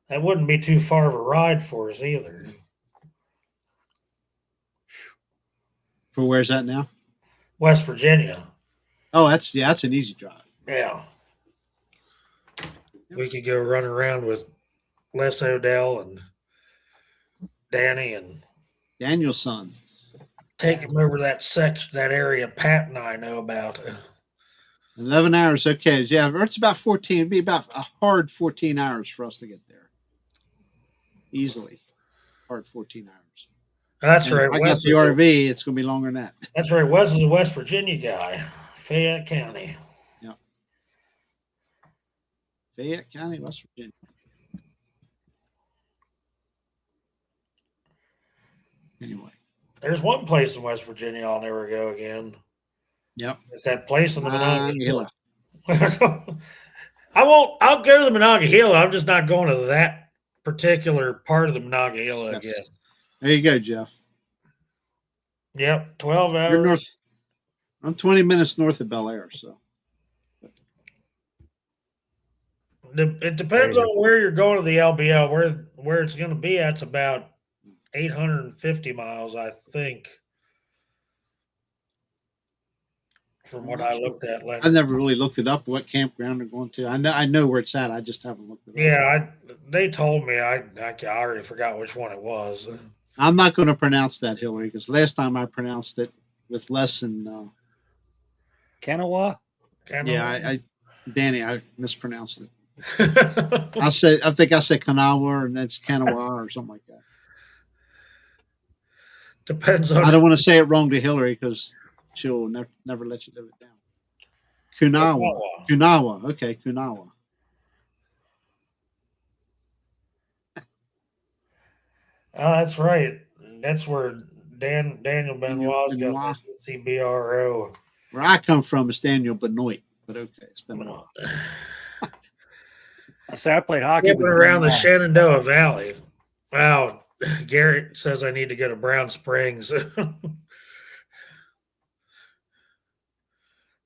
That wouldn't be too far of a ride for us either.
For where's that now?
West Virginia.
Oh, that's an easy drive.
Yeah. We could go run around with Les Odell and Danny and
Daniel's son.
Take him over that area Pat and I know about.
11 hours, okay. Yeah, it's about 14. It'd be about a hard 14 hours for us to get there. Easily. Hard 14 hours.
That's
and
right.
If I got the RV, it's going to be longer than that.
That's right. Wes is a West Virginia guy. Fayette County.
Yeah. Fayette County, West Virginia. Anyway.
There's one place in West Virginia I'll never go again.
Yep.
It's that place in the Monongahela. I'll go to the Monongahela. I'm just not going to that particular part of the Monongahela again.
There you go, Jeff.
Yep, 12 hours.
You're north. I'm 20 minutes north of Bel Air, so.
It depends on where you're going to the LBL. Where it's going to be at, it's about 850 miles, I think, from what I looked at.
I've never really looked it up, what campground they're going to. I know where it's at. I just haven't looked it up.
Yeah, they told me. I already forgot which one it was.
I'm not going to pronounce that, Hillary, because last time I pronounced it with less than
Kanawha?
Yeah, Danny, I mispronounced it. I think I said Kanawha, and that's Kanawha or something like that.
Depends on.
I don't want to say it wrong to Hillary because she'll never let you live it down. Kunawa. Okay, Kunawa.
That's right. That's where Daniel Benoit's got the CBRO.
Where I come from is Daniel Benoit, but okay, it's been a while.
I played hockey
around the Shenandoah Valley. Wow, Garrett says I need to go to Brown Springs.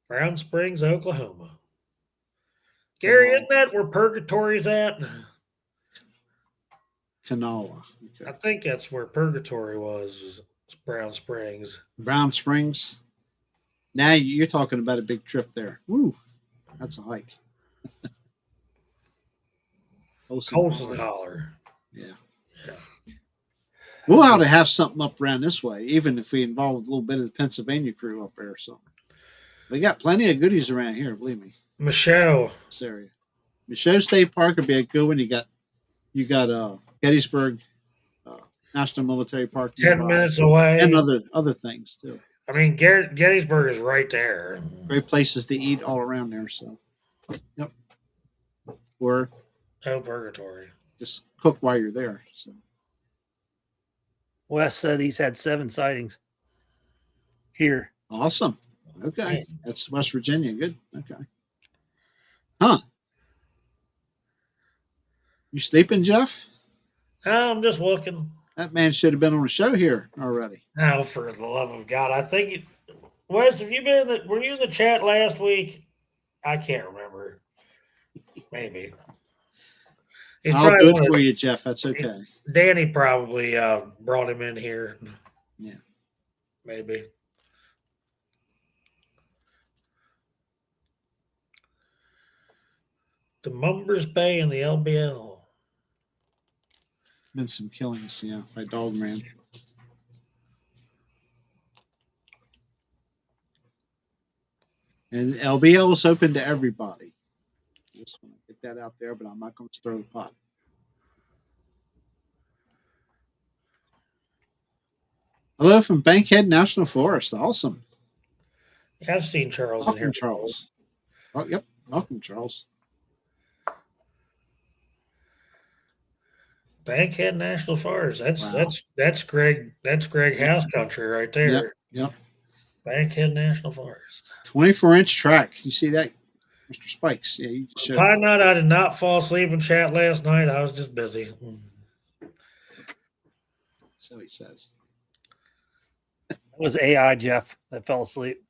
Brown Springs, Oklahoma. Gary, isn't that where Purgatory's at?
Kanawha. Okay.
I think that's where Purgatory was Brown Springs.
Brown Springs. Now you're talking about a big trip there. Woo, that's a hike.
Colson Holler.
Yeah. We'll have to have something up around this way, even if we involve a little bit of the Pennsylvania crew up there or something. We got plenty of goodies around here, believe me.
Michelle.
This area. Michelle State Park would be a good one. You got Gettysburg National Military Park.
10 minutes away.
And other things too.
I mean, Gettysburg is right there.
Great places to eat all around there. So, yep. Or
Purgatory.
Just cook while you're there. So.
Wes said he's had 7 sightings here.
Awesome. Okay. That's West Virginia. Good. Okay. Huh. You sleeping, Jeff?
I'm just looking.
That man should have been on a show here already.
Oh, for the love of God. I think Wes, were you in the chat last week? I can't remember. Maybe.
I'll do it for you, Jeff. That's okay.
Danny probably brought him in here.
Yeah.
Maybe. The Mumbers Bay and the LBL.
Been some killings, by Dog Man. And LBL is open to everybody. Just want to get that out there, but I'm not going to stir the pot. Hello from Bankhead National Forest. Awesome.
Yeah, I've seen Charles
Welcome,
in here.
Charles. Oh, yep. Welcome, Charles.
Bankhead National Forest. That's Greg. That's Greg House country right there.
Yep.
Bankhead National Forest.
24-inch track. You see that, Mr. Spikes? Yeah, you just showed
Pine Nut, I did not fall asleep in chat last night. I was just busy.
So he says.
That was AI Jeff that fell asleep.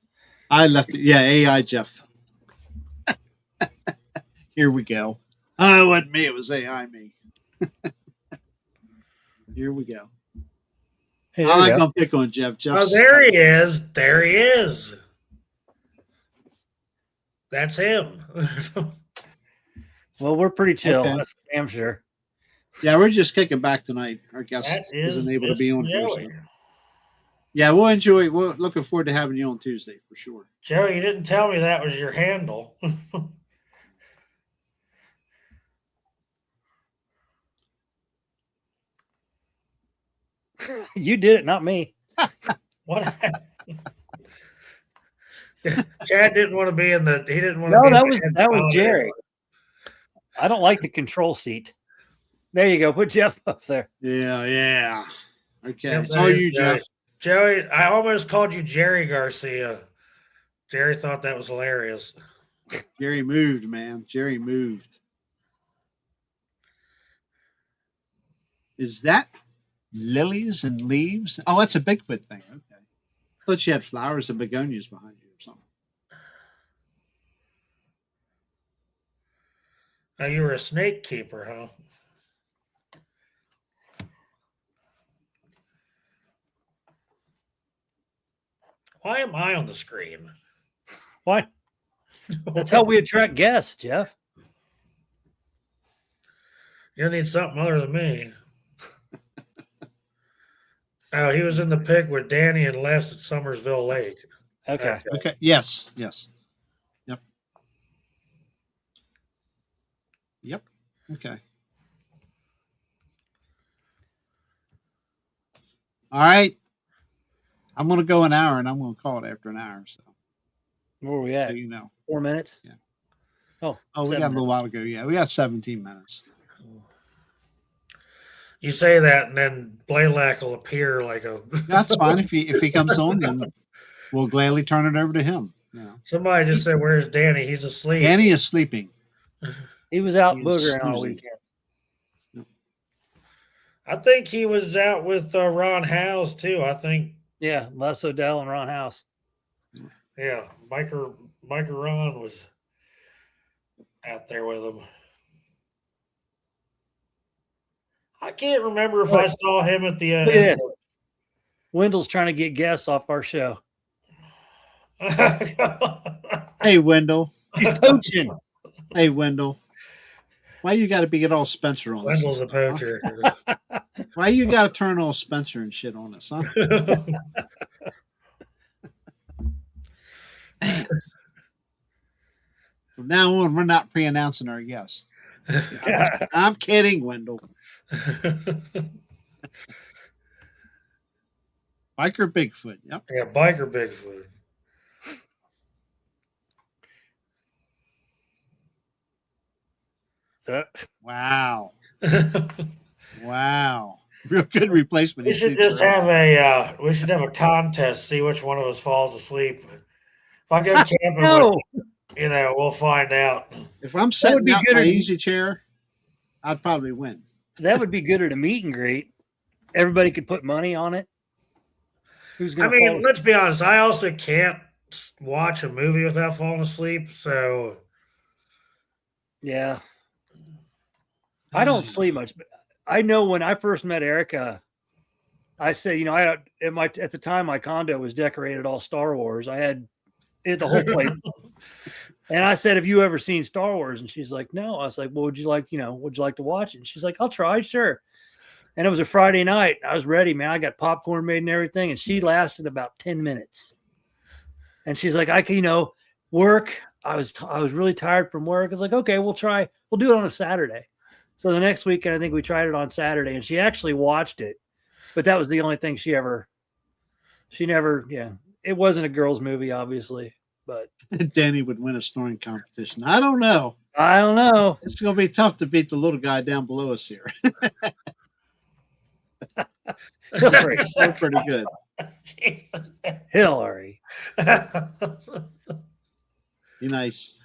I left it. Yeah, AI Jeff. Here we go. Oh, it wasn't me. It was AI me. Here we go.
Hey,
I'm not going to pick on Jeff.
Oh, there he is. There he is. That's him.
Well, we're pretty chill.
Okay.
That's damn sure.
Yeah, we're just kicking back tonight. Our guest isn't able to be on here. So. Yeah, we'll enjoy. We're looking forward to having you on Tuesday for sure.
Joe, you didn't tell me that was your handle.
You did it, not me.
What? Chad didn't want to be in the. He didn't want
No,
to. Be
that was Jerry. I don't like the control seat. There you go. Put Jeff up there.
Yeah. Okay,
Yep,
it's all you,
Joey.
Jeff.
Joey, I almost called you Jerry Garcia. Jerry thought that was hilarious.
Jerry moved, man. Jerry moved. Is that lilies and leaves? Oh, that's a Bigfoot thing. Okay. I thought you had flowers and begonias behind you or something.
Oh, you were a snake keeper, huh? Why am I on the screen?
Why? That's how we attract guests, Jeff.
You need something other than me. Oh, he was in the pic with Danny and Les at Summersville Lake.
Okay.
Yes. Yep. Okay. All right. I'm going to go an hour, and I'm going to call it after an hour. So
Where are we at?
So
4 minutes?
Yeah.
Oh,
we got a little while to go. Yeah, we got 17 minutes.
You say that, and then Blaylock will appear like a.
That's fine. If he comes on, then we'll gladly turn it over to him.
Somebody just said, "Where's Danny? He's asleep."
Danny is sleeping.
He was out boogering all weekend.
I think he was out with Ron Howes too. I think.
Yeah, Les Odell and Ron House.
Yeah, Micah Ron was out there with him. I can't remember if I saw him at the.
Look at this. Wendell's trying to get guests off our show.
Hey, Wendell.
He's poaching.
Hey, Wendell. Why you got to get all Spencer on
Wendell's a poacher.
Huh? Why you got to turn all Spencer and shit on us, huh? From now on, we're not pre-announcing our guests. I'm kidding, Wendell. Biker Bigfoot. Yep.
Yeah, Biker Bigfoot.
Wow. Wow. Real good replacement.
We should just have a contest, see which one of us falls asleep. If I go camping with, we'll find out.
If I'm setting out my easy chair, I'd probably win.
That would be good at a meet and greet. Everybody could put money on it. Who's going to
let's be honest. I also can't watch a movie without falling asleep. So,
yeah. I don't sleep much, but I know when I first met Erica, I said, at the time my condo was decorated all Star Wars. I had the whole place. And I said, "Have you ever seen Star Wars?" And she's like, "No." I was like, "Well, would you like to watch it?" And she's like, "I'll try, sure." And it was a Friday night. I was ready, man. I got popcorn made and everything. And she lasted about 10 minutes. And she's like, I can, work. I was really tired from work. I was like, okay, we'll do it on a Saturday. So the next weekend, I think we tried it on Saturday, and she actually watched it. But that was the only thing she never, it wasn't a girl's movie, obviously, but
Danny would win a snoring competition. I don't know. It's going to be tough to beat the little guy down below us here.
Hillary.
They're pretty good.
Hillary.
Be nice.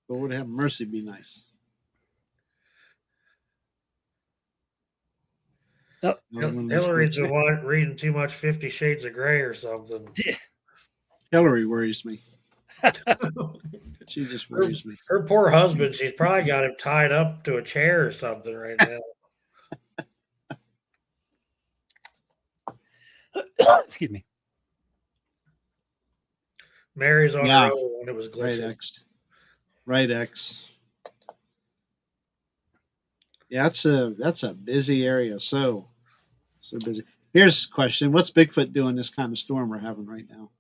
Lord have mercy, be nice.
Oh,
Hillary's the one reading too much 50 Shades of Grey or something.
Hillary worries me. She just worries me.
Her poor husband, she's probably got him tied up to a chair or something right now.
Excuse me.
Mary's on her own when it was glitching.
Right X. Yeah, that's a busy area. So busy. Here's a question: what's Bigfoot doing this kind of storm we're having right now?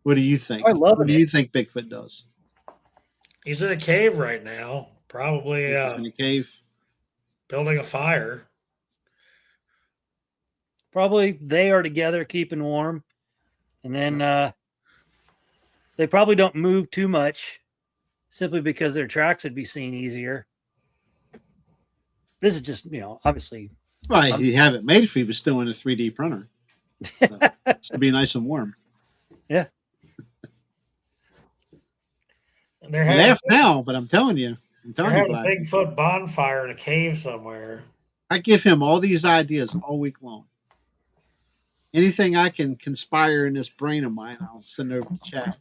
What do you think? What do you think Bigfoot does?
He's in a cave right now. Probably
he's in a cave,
building a fire.
Probably they are together, keeping warm, and then they probably don't move too much, simply because their tracks would be seen easier. This is just, obviously.
Well, he'd have it made if he was still in a 3D printer. So, it'd be nice and warm.
Yeah.
They're
laugh now, but I'm telling you.
They're having a Bigfoot bonfire in a cave somewhere.
I give him all these ideas all week long. Anything I can conspire in this brain of mine, I'll send over to Chad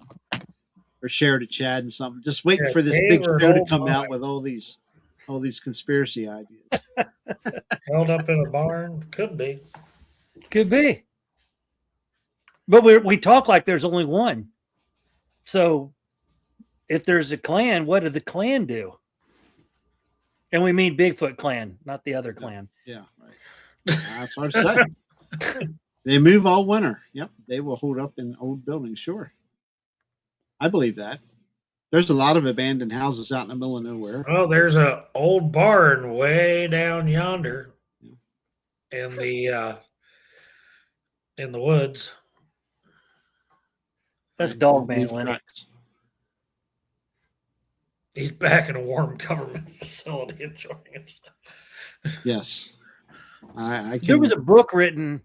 or share to Chad and something. Just waiting for this big show to come out with all these conspiracy ideas.
Held up in a barn? Could be.
But we talk like there's only one. So if there's a clan, what did the clan do? And we mean Bigfoot clan, not the other clan.
Yeah, right. That's hard to say. They move all winter. Yep, they will hold up in old buildings. Sure, I believe that. There's a lot of abandoned houses out in the middle of nowhere.
Oh, there's an old barn way down yonder in the woods.
That's Dogman, Lenny.
He's back in a warm government facility enjoying himself.
Yes. I can...
There was a book written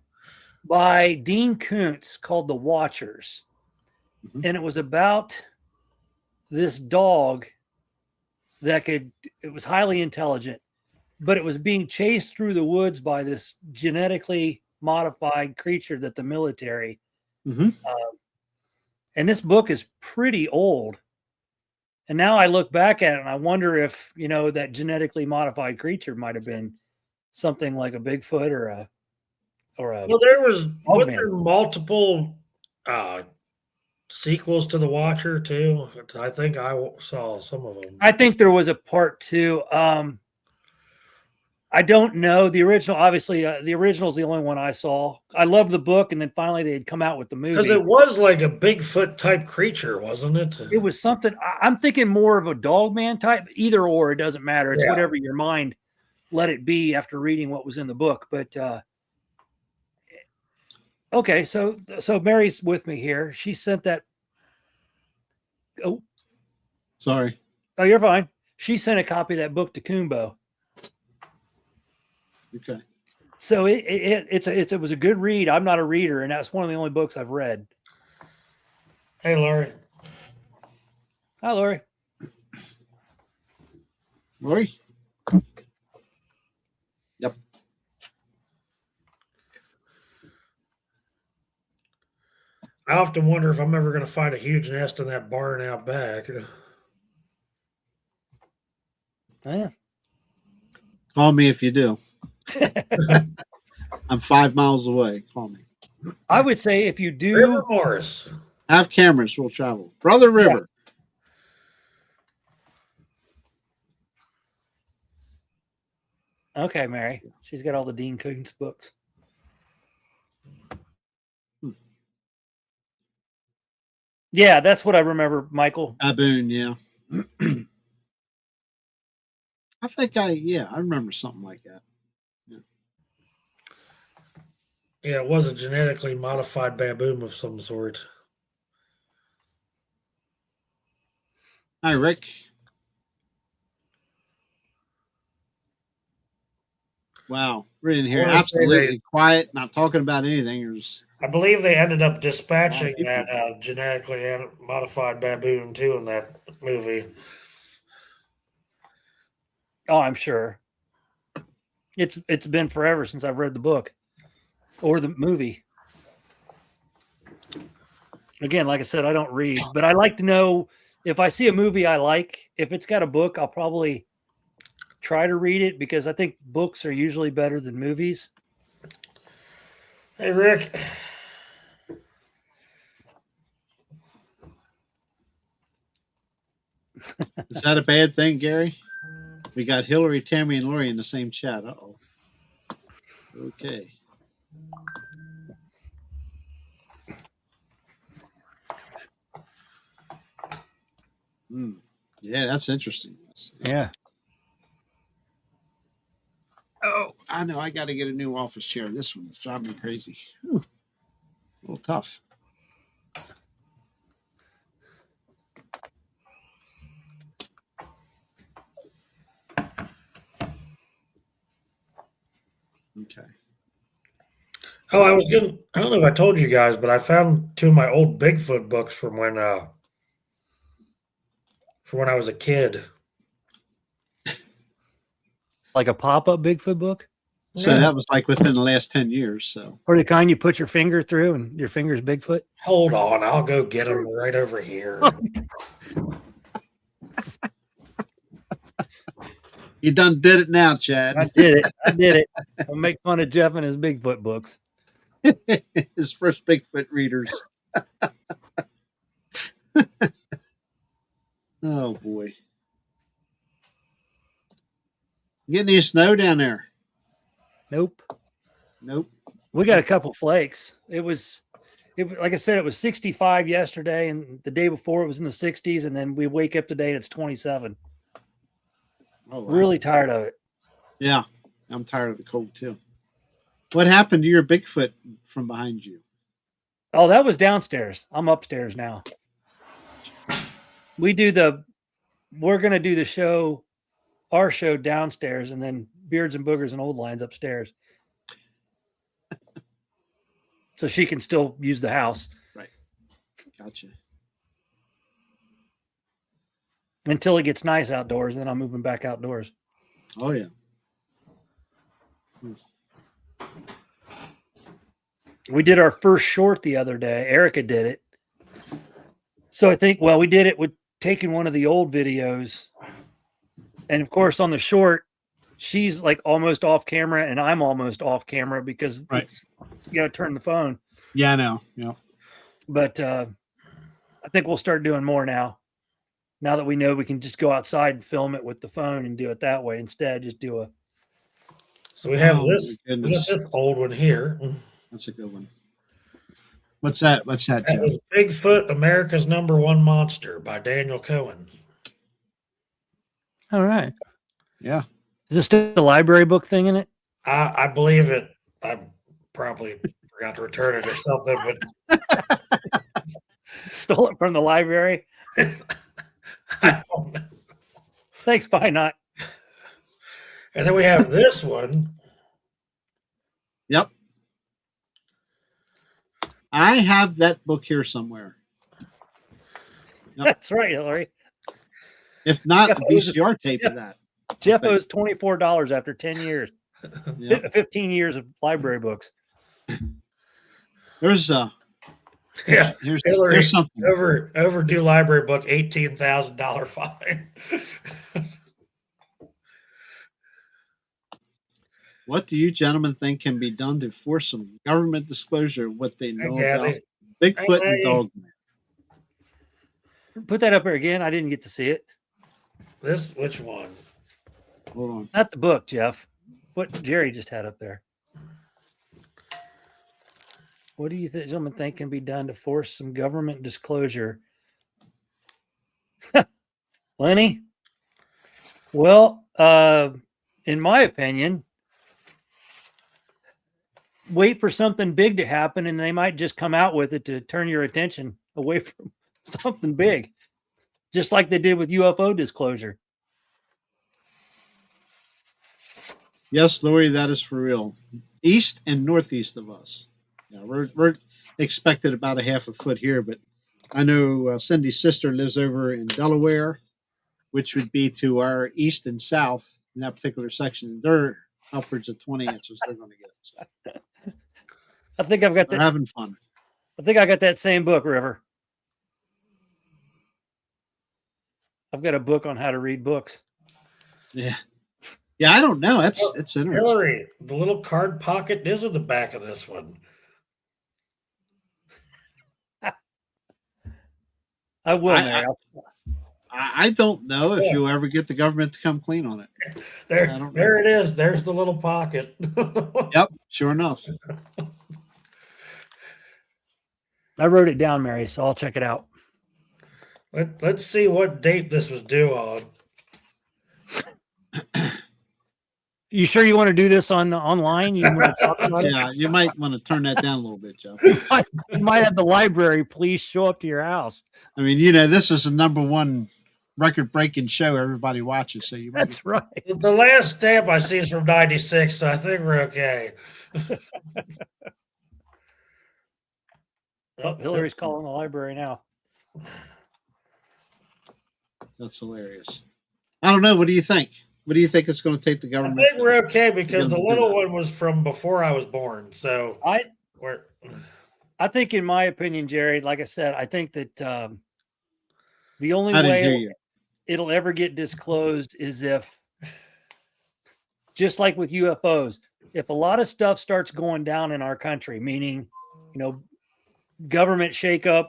by Dean Koontz called The Watchers. Mm-hmm. And it was about this dog it was highly intelligent, but it was being chased through the woods by this genetically modified creature that the military.
Mm-hmm.
And this book is pretty old. And now I look back at it and I wonder if, that genetically modified creature might have been something like a Bigfoot or a.
Well, there multiple sequels to The Watcher too. I think I saw some of them.
I think there was a part 2. I don't know the original. Obviously, the original is the only one I saw. I loved the book, and then finally they had come out with the movie.
Because it was like a Bigfoot type creature, wasn't it?
It was something. I'm thinking more of a Dogman type. Either or, it doesn't matter. It's whatever your mind let it be after reading what was in the book. But okay, so Mary's with me here. She sent that. Oh,
sorry.
Oh, you're fine. She sent a copy of that book to Kumbo.
Okay.
So it was a good read. I'm not a reader, and that's one of the only books I've read.
Hey, Lori.
Hi, Lori.
Lori? Yep.
I often wonder if I'm ever going to find a huge nest in that barn out back.
Yeah.
Call me if you do. I'm 5 miles away. Call me.
I would say if you do
River Morris.
Have cameras, we'll travel. Brother River.
Okay, Mary. She's got all the Dean Koontz books. Yeah, that's what I remember, Michael.
Baboon, yeah. I think I remember something like that.
Yeah, it was a genetically modified baboon of some sort.
Hi, Rick. Wow, we're in here absolutely quiet, not talking about anything.
I believe they ended up dispatching that genetically modified baboon too in that movie.
Oh, I'm sure. It's been forever since I've read the book or the movie. Again, like I said, I don't read, but I like to know if I see a movie I like, if it's got a book, I'll probably try to read it because I think books are usually better than movies.
Hey, Rick.
Is that a bad thing, Gary? We got Hillary, Tammy, and Lori in the same chat. Uh-oh. Okay. Yeah, that's interesting.
Yeah.
Oh, I know. I got to get a new office chair. This one's driving me crazy. Whew. A little tough. Okay.
Oh, I don't know if I told you guys, but I found two of my old Bigfoot books from when I was a kid.
Like a pop-up Bigfoot book?
So that was like within the last 10 years. So,
or the kind you put your finger through and your finger's Bigfoot?
Hold on, I'll go get them right over here.
You done did it now, Chad.
I did it. I'll make fun of Jeff and his Bigfoot books.
His first Bigfoot readers. Oh boy. Getting any snow down there?
Nope. We got a couple flakes. It was like I said, it was 65 yesterday, and the day before it was in the 60s, and then we wake up today and it's 27. Oh, wow. Really tired of it.
Yeah, I'm tired of the cold too. What happened to your Bigfoot from behind you?
Oh, that was downstairs. I'm upstairs now. We're going to do the show, our show downstairs, and then Beards and Boogers and Old Lines upstairs. So she can still use the house.
Right. Gotcha.
Until it gets nice outdoors, then I'm moving back outdoors.
Oh, yeah.
We did our first short the other day. Erica did it. So I think, we did it with taking one of the old videos. And of course, on the short, she's like almost off camera and I'm almost off camera because it's, you got to turn the phone.
Yeah, I know. Yeah.
But I think we'll start doing more now. Now that we know we can just go outside and film it with the phone and do it that way instead, just do a.
So we have this old one here.
That's a good one. What's that? What's that, Jeff?
That is Bigfoot, America's #1 Monster by Daniel Cohen.
All right.
Yeah.
Is this still the library book thing in it?
I believe it. I probably forgot to return it or something, but
stole it from the library.
I don't know.
Thanks, bye not.
And then we have this one.
Yep. I have that book here somewhere.
Yep. That's right, Hillary.
If not, the VCR tape of that.
Jeff owes $24 after 10 years. Yep. 15 years of library books.
There's here's something.
Overdue library book, $18,000 fine.
What do you gentlemen think can be done to force some government disclosure of what they know about Bigfoot and Dogman?
Put that up here again. I didn't get to see it.
Which one?
Hold on.
Not the book, Jeff. what Jerry just had up there. What do you gentlemen think can be done to force some government disclosure? Lenny? Well, in my opinion, wait for something big to happen and they might just come out with it to turn your attention away from something big, just like they did with UFO disclosure.
Yes, Lori, that is for real. East and northeast of us. Yeah, we're expected about a half a foot here, but I know Cindy's sister lives over in Delaware, which would be to our east and south in that particular section. They're upwards of 20 inches they're going to get. So
I think I've got
they're
that.
having fun.
I think I got that same book, River. I've got a book on how to read books.
Yeah. Yeah, I don't know. It's interesting.
Hillary, the little card pocket is at the back of this one.
I will, Mary.
I don't know if you'll ever get the government to come clean on it.
There it is. There's the little pocket.
Yep, sure enough.
I wrote it down, Mary, so I'll check it out.
Let's see what date this was due on.
You sure you want to do this online? You want to talk about it?
Yeah, you might want to turn that down a little bit, Joe.
You might have the library police show up to your house.
I mean, this is the #1 record-breaking show everybody watches. So you.
That's right.
The last stamp I see is from '96, so I think we're okay.
Oh, Hillary's calling the library now.
That's hilarious. I don't know. What do you think? What do you think it's going to take the government?
I think we're okay because the little one was from before I was born. So
I think, in my opinion, Jerry, like I said, I think that the only way it'll ever get disclosed is if, just like with UFOs, if a lot of stuff starts going down in our country, meaning, government shakeup,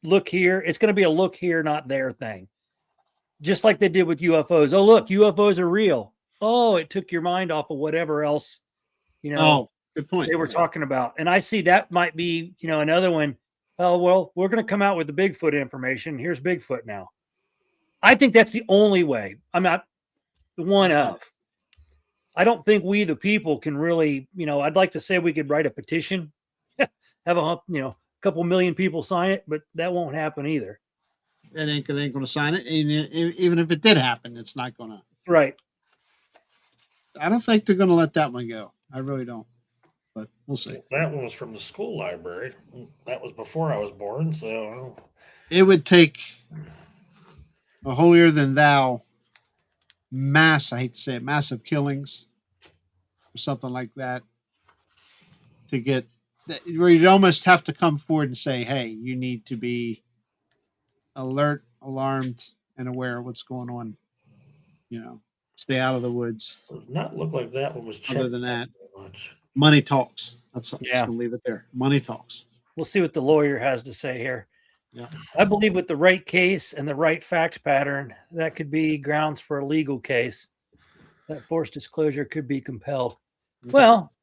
look here, it's going to be a look here, not there thing. Just like they did with UFOs. Oh, look, UFOs are real. Oh, it took your mind off of whatever else,
Oh, good point.
They were talking about. And I see that might be, another one. Oh, well, we're going to come out with the Bigfoot information. Here's Bigfoot now. I think that's the only way. I'm not one of. I don't think we, the people, can really, I'd like to say we could write a petition, have a couple million people sign it, but that won't happen either.
It ain't going to sign it. And even if it did happen, it's not going to.
Right.
I don't think they're going to let that one go. I really don't. But we'll see.
That one was from the school library. That was before I was born. So
it would take a holier than thou I hate to say it, massive killings or something like that to get where you'd almost have to come forward and say, hey, you need to be alert, alarmed, and aware of what's going on. Stay out of the woods.
Does not look like that one was checked.
Other than that, money talks. That's I'm just gonna leave it there. Money talks.
We'll see what the lawyer has to say here.
Yeah.
I believe with the right case and the right fact pattern, that could be grounds for a legal case. That forced disclosure could be compelled. Okay. Well,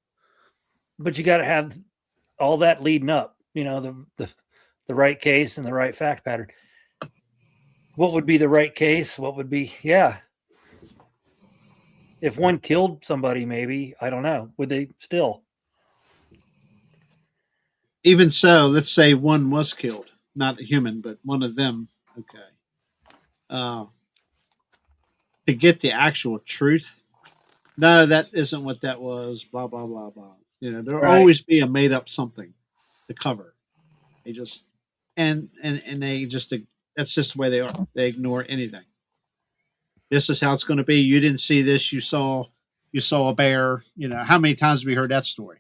but you got to have all that leading up, the right case and the right fact pattern. What would be the right case? What would be, if one killed somebody, maybe, I don't know, would they still?
Even so, let's say one was killed, not a human, but one of them. Okay. To get the actual truth. No, that isn't what that was. Blah, blah, blah, blah. There'll always be a made up something to cover. They just, and they just, that's just the way they are. They ignore anything. This is how it's going to be. You didn't see this. You saw a bear. How many times have we heard that story?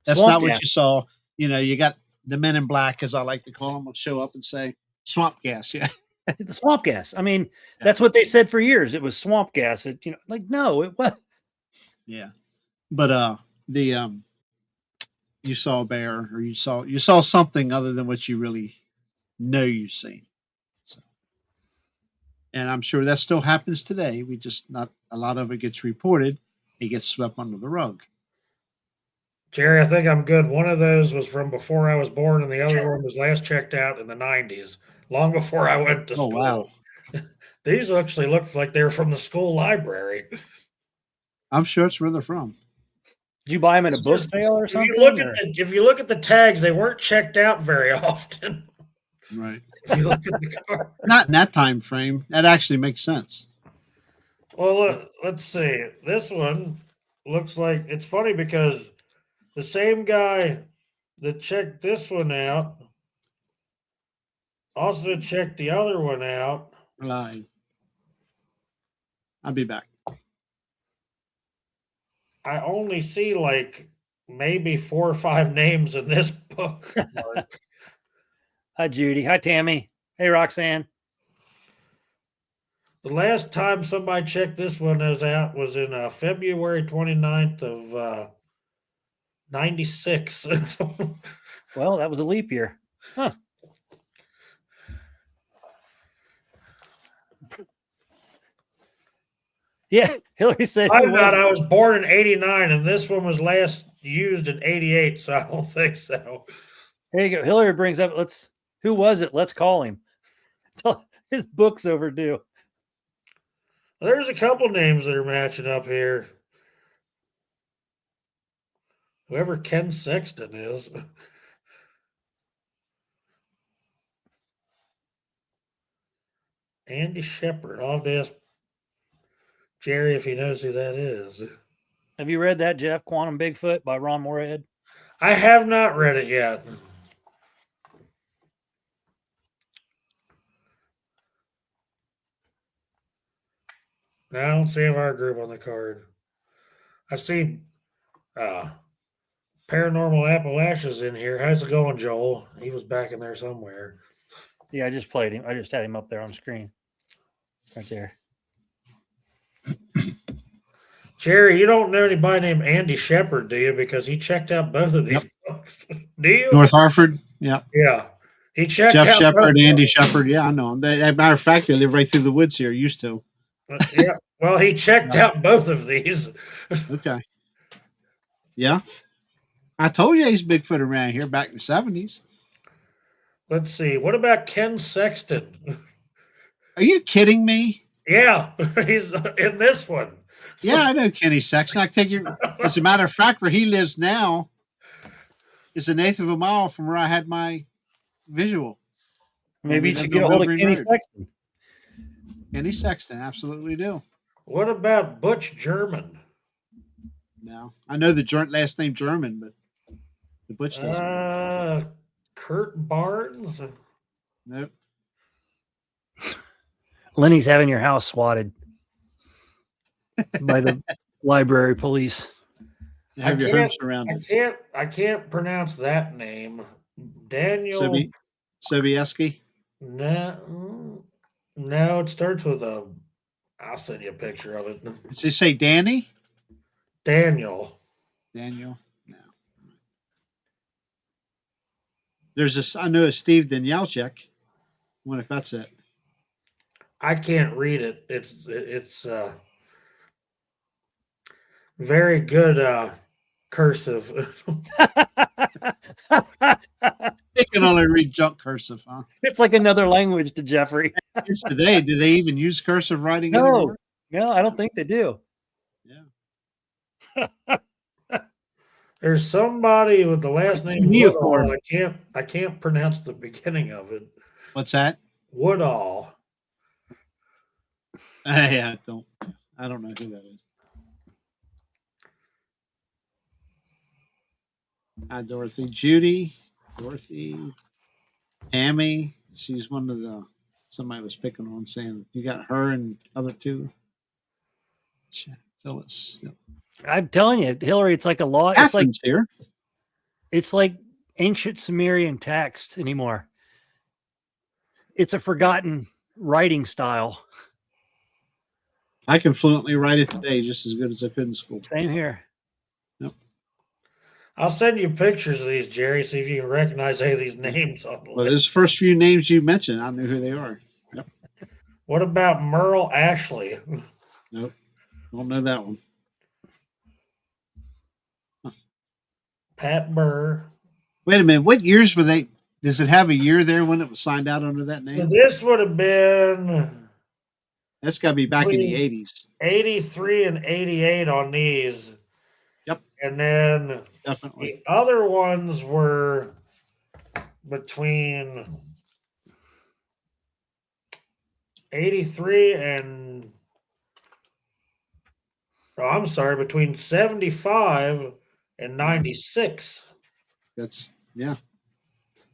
That's not what you saw. You got the men in black, as I like to call them, will show up and say swamp gas. Yeah.
The swamp gas. I mean, that's what they said for years. It was swamp gas. No, it was.
Yeah. But, you saw a bear or you saw something other than what you really know you've seen. So, and I'm sure that still happens today. Not a lot of it gets reported he gets swept under the rug.
Jerry, I think I'm good. One of those was from before I was born, and the other one was last checked out in the 90s, long before I went to school.
Wow.
These actually look like they're from the school library.
I'm sure it's where they're from.
Did you buy them in a book sale or something?
If you look at the tags, they weren't checked out very often.
Right.
If you look at the car.
Not in that time frame. That actually makes sense.
Well, let's see. This one looks like it's funny because the same guy that checked this one out also checked the other one out.
Right. I'll be back.
I only see like maybe 4 or 5 names in this book.
Hi, Judy. Hi, Tammy. Hey, Roxanne.
The last time somebody checked this one out was in February 29th of 96.
Well, that was a leap year. Huh. Yeah, Hillary said.
I thought I was born in 89, and this one was last used in 88, so I don't think so.
There you go. Hillary brings up, who was it? Let's call him. His book's overdue.
There's a couple names that are matching up here. Whoever Ken Sexton is. Andy Shepard. I'll have to ask Jerry if he knows who that is.
Have you read that, Jeff? Quantum Bigfoot by Ron Moorhead?
I have not read it yet. I don't see our group on the card. I see Paranormal Appalachia's in here. How's it going, Joel? He was back in there somewhere.
Yeah, I just played him. I just had him up there on screen. Right there.
Jerry, you don't know anybody named Andy Shepard, do you? Because he checked out both of these books. Do you?
North Hartford. Yeah.
Yeah. He checked
Jeff
out
Shepard, Andy Shepard. Yeah, I know him. As a matter of fact, they live right through the woods here. Used to.
Yeah. Well, he checked out both of these.
Okay. Yeah. I told you he's Bigfoot around here back in the 70s.
Let's see. What about Ken Sexton?
Are you kidding me?
Yeah, he's in this one.
Yeah, I know Kenny Sexton. I take you. As a matter of fact, where he lives now is an eighth of a mile from where I had my visual.
Maybe you should get a hold of Kenny Sexton.
Kenny Sexton, absolutely do.
What about Butch German?
No, I know the last name German, but the Butch doesn't.
Kurt Barnes?
Nope.
Lenny's having your house swatted by the library police.
Have your home surrounded.
I can't pronounce that name. Daniel
Sobieski?
No, it starts with a. I'll send you a picture of it.
Does it say Danny?
Daniel.
No. There's this. I know a Steve Danielchik. I wonder if that's it.
I can't read it. It's very good cursive.
They can only read junk cursive, huh?
It's like another language to Jeffrey.
Today, do they even use cursive writing anymore?
No, I don't think they do.
Yeah.
There's somebody with the last name Woodall. I can't pronounce the beginning of it.
What's that?
Woodall.
Yeah, I don't know who that is. Hi, Dorothy. Judy, Dorothy, Tammy. She's one of somebody was picking on saying you got her and other two. Phyllis. Yep.
I'm telling you, Hillary, it's like a law.
Catherine's here.
It's like ancient Sumerian text anymore. It's a forgotten writing style.
I can fluently write it today just as good as I could in school.
Same here.
Yep.
I'll send you pictures of these, Jerry, see if you can recognize any of these names on the
list. Well, those first few names you mentioned, I knew who they are. Yep.
What about Merle Ashley?
Nope. Don't know that one.
Pat Burr.
Wait a minute. What years were they? Does it have a year there when it was signed out under that
So
name?
this would have been
That's got to be back in the 80s.
83 and 88 on these.
Yep.
And then
Definitely.
the other ones were between 83 and between 75 and 96.
That's yeah.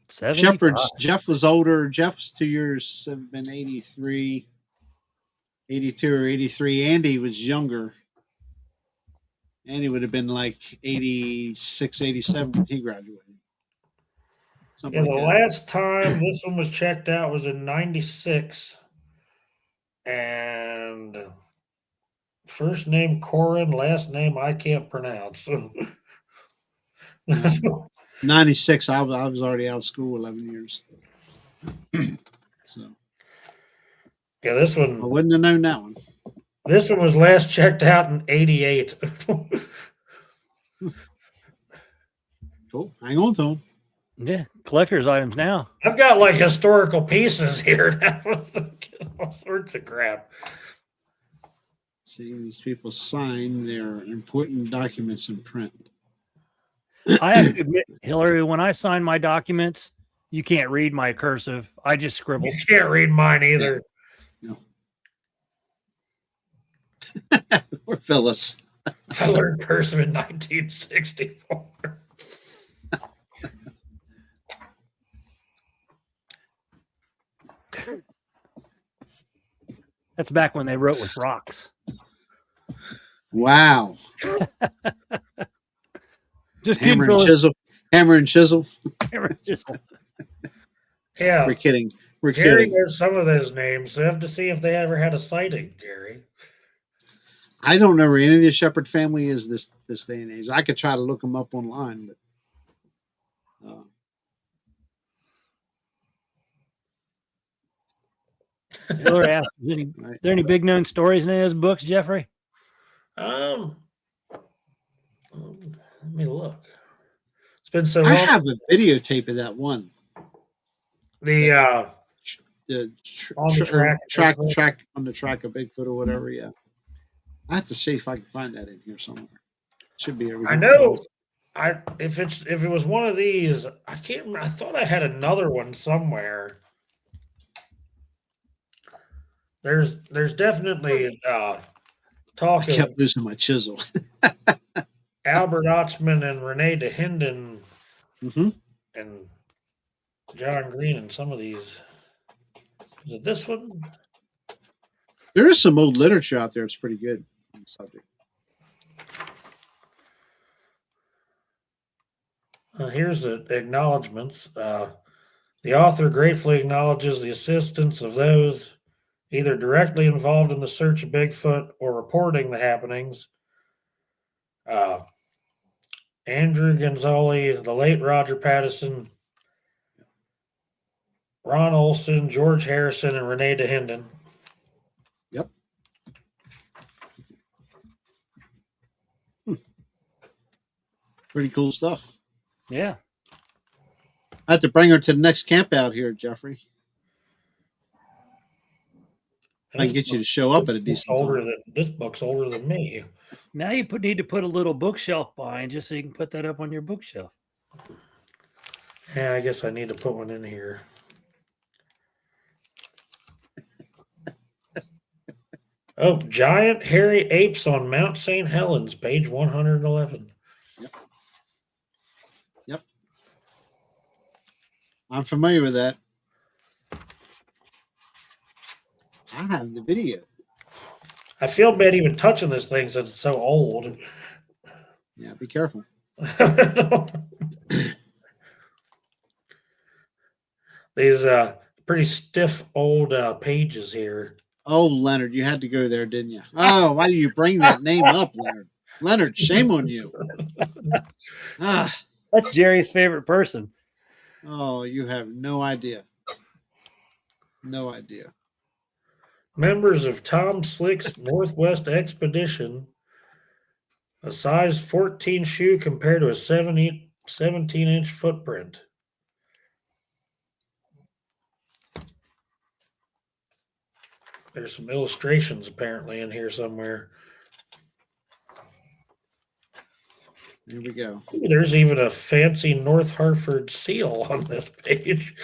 75.
Jeff was older. Jeff's 2 years have been 83, 82 or 83. Andy was younger. Andy would have been like 86, 87 when he graduated.
Something the last time this one was checked out was in 96. And first name Corin, last name I can't pronounce.
96, I was already out of school 11 years. So
yeah, this one
I wouldn't have known that one.
This one was last checked out in 88.
Cool. Hang on to them.
Yeah, collector's items now.
I've got like historical pieces here. All sorts of crap.
See, these people sign their important documents in print.
I have to admit, Hillary, when I sign my documents, you can't read my cursive. I just scribble.
You can't read mine either.
No. Or Phyllis.
I learned cursive in 1964.
That's back when they wrote with rocks.
Wow.
Just
hammer and chisel. Hammer and chisel.
Hammer and chisel.
Yeah.
We're kidding.
Jerry knows some of those names. So I have to see if they ever had a sighting, Jerry.
I don't know where any of the Shepherd family is this day and age. I could try to look them up online, but
Hillary asked, are there any big known stories in any of those books, Jeffrey?
Let me look. It's been so long.
I have a videotape of that one.
The
track on the track of Bigfoot or whatever. Yeah, I have to see if I can find that in here somewhere. Should be.
I know. If it was one of these, I can't remember. I thought I had another one somewhere. There's definitely talk.
I kept losing my chisel.
Albert Otzman and Renee DeHinden and John Green and some of these. Is it this one?
There is some old literature out there. It's pretty good on the subject.
Here's the acknowledgments. The author gratefully acknowledges the assistance of those either directly involved in the search of Bigfoot or reporting the happenings. Andrew Gonzalez, the late Roger Patterson, Ron Olson, George Harrison, and Renee DeHinden.
Yep. Pretty cool stuff.
Yeah.
I have to bring her to the next camp out here, Jeffrey. I can get you to show up at a decent time.
This book's older than me.
Now you need to put a little bookshelf behind just so you can put that up on your bookshelf.
Yeah, I guess I need to put one in here. Oh, giant hairy apes on Mount St. Helens, page 111.
Yep. I'm familiar with that. I have the video.
I feel bad even touching this thing since it's so old.
Yeah, be careful.
These pretty stiff old pages here.
Oh, Leonard, you had to go there, didn't you? Oh, why do you bring that name up, Leonard? Leonard, shame on you.
That's Jerry's favorite person.
Oh, you have no idea. No idea.
Members of Tom Slick's Northwest Expedition, a size 14 shoe compared to a 7-8 17-inch footprint. There's some illustrations apparently in here somewhere.
Here we go.
Ooh, there's even a fancy North Hartford seal on this page.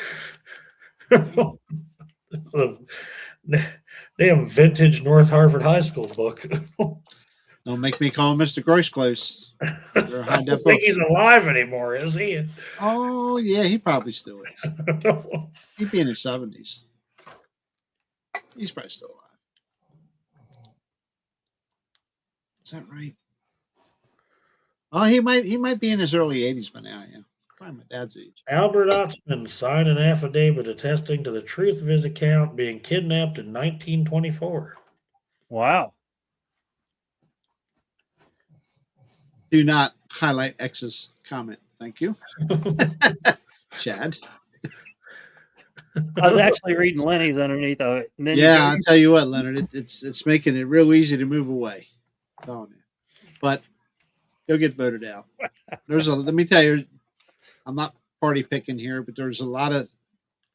Damn vintage North Hartford High School book.
Don't make me call Mr. Grossclose.
I don't think he's alive anymore, is he?
Oh, yeah, he probably still is. He'd be in his 70s. He's probably still alive. Is that right? Oh, he might be in his early 80s by now, yeah. Probably my dad's age.
Albert Otzman signed an affidavit attesting to the truth of his account being kidnapped in 1924.
Wow.
Do not highlight X's comment. Thank you. Chad.
I was actually reading Lenny's underneath of it. And then
yeah, I'll tell you what, Leonard, it's making it real easy to move away. I'm telling you. But he'll get voted out. Let me tell you, I'm not party picking here, but there's a lot of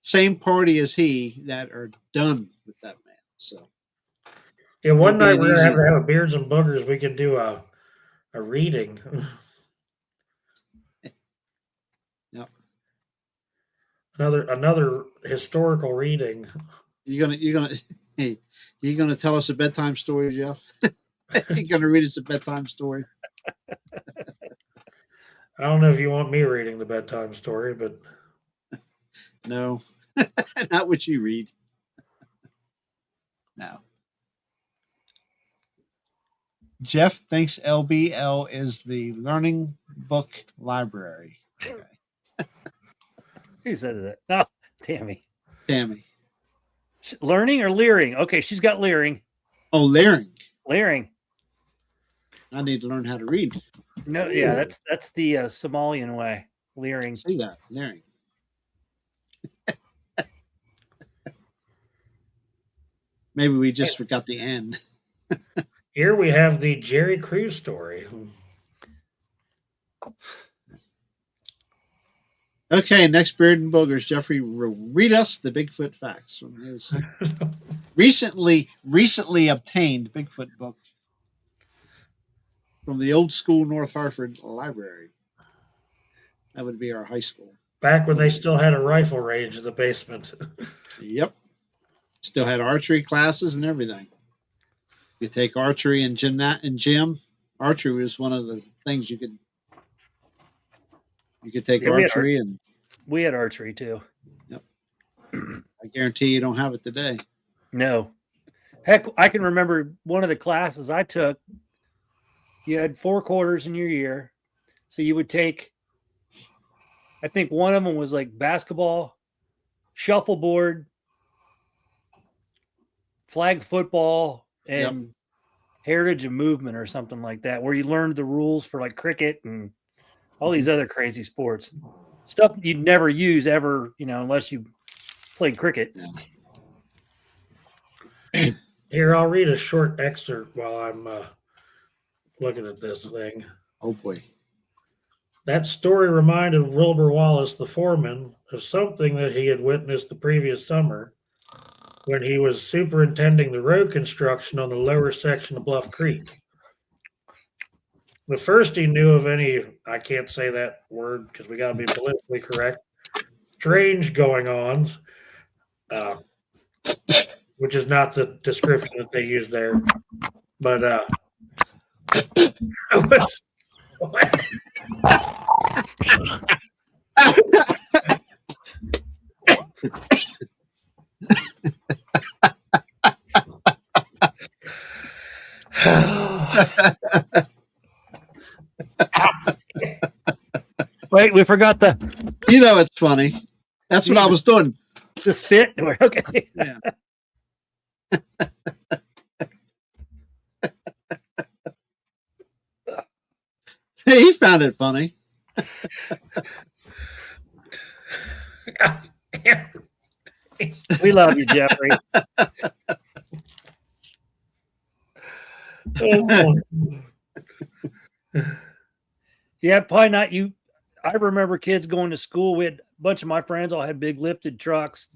same party as he that are done with that man. So
yeah, one night we're gonna have to have a Beards and Boogers. We can do a reading.
Yep.
Another historical reading.
You're gonna tell us a bedtime story, Jeff? You're gonna read us a bedtime story?
I don't know if you want me reading the bedtime story, but
no, not what you read. No. Jeff thinks LBL is the learning book library. Okay.
Who said that? Oh, Tammy. Learning or leering? Okay, she's got leering.
Oh, leering.
Leering.
I need to learn how to read.
No, yeah, that's the Somalian way. Leering.
See that? Leering. Maybe we just forgot the N.
Here we have the Jerry Crews story.
Okay, next Beard and Boogers. Jeffrey will read us the Bigfoot facts from his recently obtained Bigfoot book from the old school North Hartford Library. That would be our high school.
Back when they still had a rifle range in the basement.
Yep. Still had archery classes and everything. You take archery and gym. Archery was one of the things you could take archery and
we had archery too.
Yep. I guarantee you don't have it today.
No. Heck, I can remember one of the classes I took. You had 4 quarters in your year. So you would take, I think one of them was like basketball, shuffleboard, flag football, and heritage of movement or something like that, where you learned the rules for like cricket and all these other crazy sports. Stuff you'd never use ever, unless you played cricket.
Yeah.
Here, I'll read a short excerpt while I'm looking at this thing.
Oh, boy.
That story reminded Wilbur Wallace, the foreman, of something that he had witnessed the previous summer when he was superintending the road construction on the lower section of Bluff Creek. The first he knew of any, I can't say that word because we got to be politically correct, strange going-ons, which is not the description that they use there. But
Wait, we forgot the.
It's funny. That's what I was doing.
The spit. Okay.
Yeah. He found it funny.
We love you, Jeffrey.
Oh.
Yeah, probably not you. I remember kids going to school. We had a bunch of my friends all had big lifted trucks,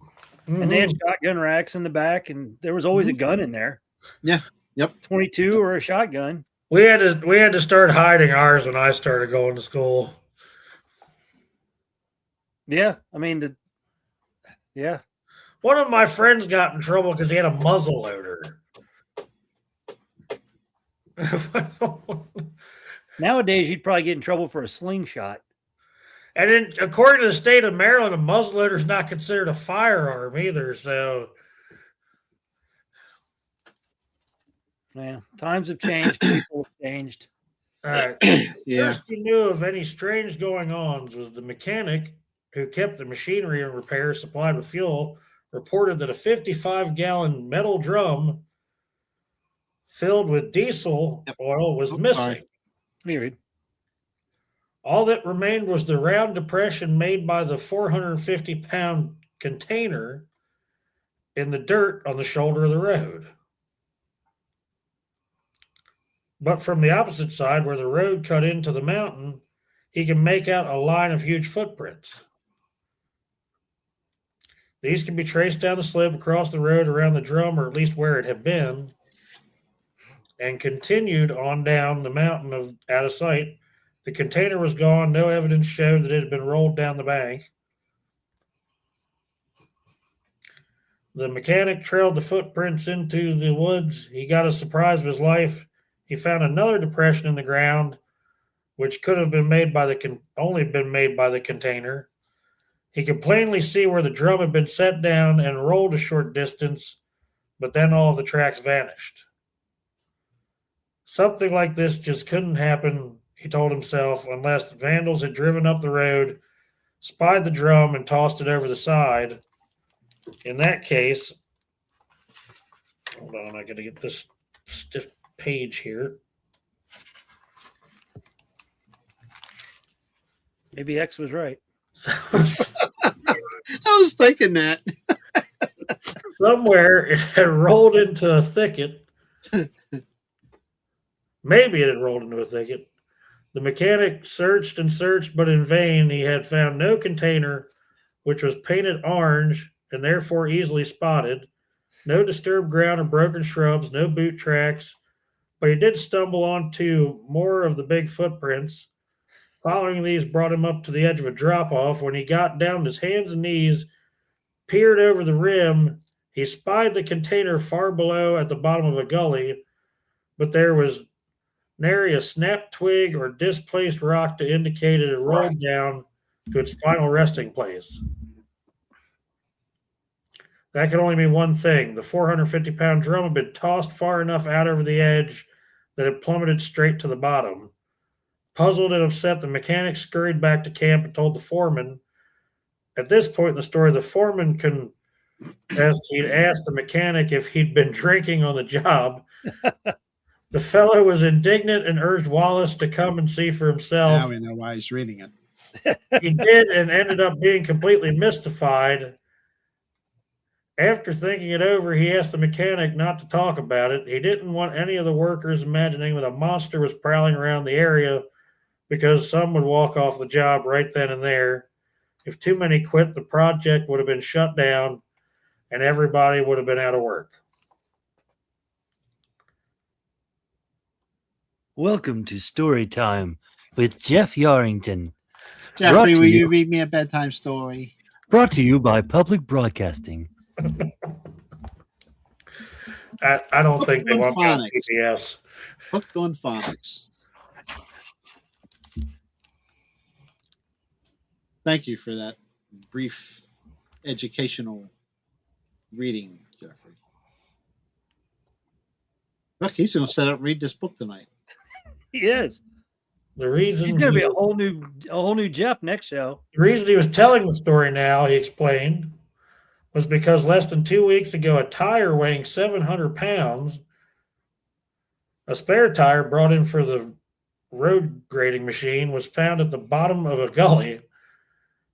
and they had shotgun racks in the back, and there was always a gun in there.
Yeah. Yep.
22 or a shotgun.
We had to start hiding ours when I started going to school.
Yeah, I mean, yeah.
One of my friends got in trouble because he had a muzzle loader.
Nowadays, you'd probably get in trouble for a slingshot.
And then, according to the state of Maryland, a muzzleloader is not considered a firearm either. So,
yeah, times have changed. People have changed.
yeah. First he knew of any strange going-ons was the mechanic who kept the machinery in repair supplied with fuel reported that a 55-gallon metal drum filled with diesel oil was missing. All that remained was the round depression made by the 450-pound container in the dirt on the shoulder of the road. But from the opposite side, where the road cut into the mountain, he can make out a line of huge footprints. These can be traced down the slope across the road around the drum, or at least where it had been, and continued on down the mountain out of sight. The container was gone. No evidence showed that it had been rolled down the bank. The mechanic trailed the footprints into the woods. He got a surprise of his life. He found another depression in the ground, which could have been made by only been made by the container. He could plainly see where the drum had been set down and rolled a short distance, but then all of the tracks vanished. Something like this just couldn't happen, he told himself, unless vandals had driven up the road, spied the drum, and tossed it over the side. In that case, hold on, I got to get this stiff page here.
Maybe X was right.
I was thinking that.
Somewhere it had rolled into a thicket. Maybe it had rolled into a thicket. The mechanic searched and searched, but in vain. He had found no container, which was painted orange and therefore easily spotted. No disturbed ground or broken shrubs, no boot tracks. But he did stumble onto more of the big footprints. Following these brought him up to the edge of a drop-off. When he got down on his hands and knees, peered over the rim, he spied the container far below at the bottom of a gully, but there was nary a snapped twig or displaced rock to indicate it had rolled down to its final resting place. That could only mean one thing. The 450-pound drum had been tossed far enough out over the edge that it plummeted straight to the bottom. Puzzled and upset, the mechanic scurried back to camp and told the foreman. At this point in the story, the foreman he'd asked the mechanic if he'd been drinking on the job. The fellow was indignant and urged Wallace to come and see for himself.
Now we know why he's reading
it. He did and ended up being completely mystified. After thinking it over, he asked the mechanic not to talk about it. He didn't want any of the workers imagining that a monster was prowling around the area because some would walk off the job right then and there. If too many quit, the project would have been shut down and everybody would have been out of work.
Welcome to Story Time with Jeff Yarrington.
Jeffrey, will you read me a bedtime story?
Brought to you by Public Broadcasting.
I don't think they want me on PBS.
Hooked on phonics. Thank you for that brief educational reading, Jeffrey. Look, he's going to set up and read this book tonight.
He is.
The reason
he's going to be a whole new Jeff next show.
The reason he was telling the story now, he explained, was because less than 2 weeks ago, a tire weighing 700 pounds, a spare tire brought in for the road grading machine, was found at the bottom of a gully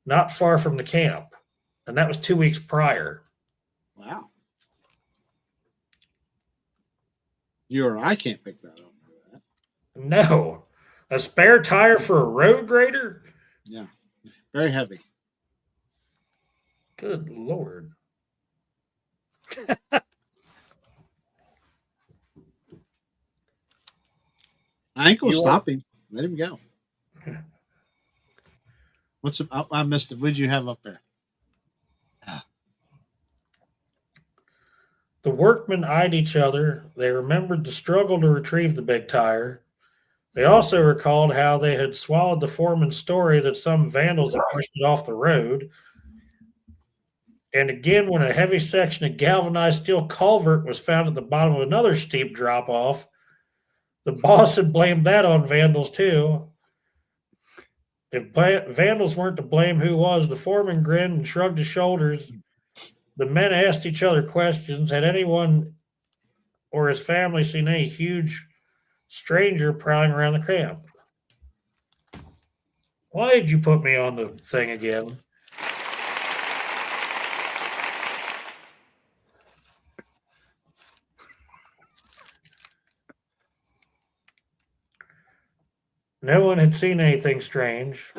not far from the camp. And that was 2 weeks prior.
Wow. You or I can't pick that up.
No. A spare tire for a road grader?
Yeah, very heavy.
Good Lord.
I ain't gonna stop him. Let him go. What's up? I missed it. What did you have up there?
The workmen eyed each other. They remembered the struggle to retrieve the big tire. They also recalled how they had swallowed the foreman's story that some vandals had pushed it off the road. And again, when a heavy section of galvanized steel culvert was found at the bottom of another steep drop off, the boss had blamed that on vandals too. If vandals weren't to blame, who was? The foreman grinned and shrugged his shoulders. The men asked each other questions. Had anyone or his family seen any huge stranger prowling around the camp? Why did you put me on the thing again? No one had seen anything strange.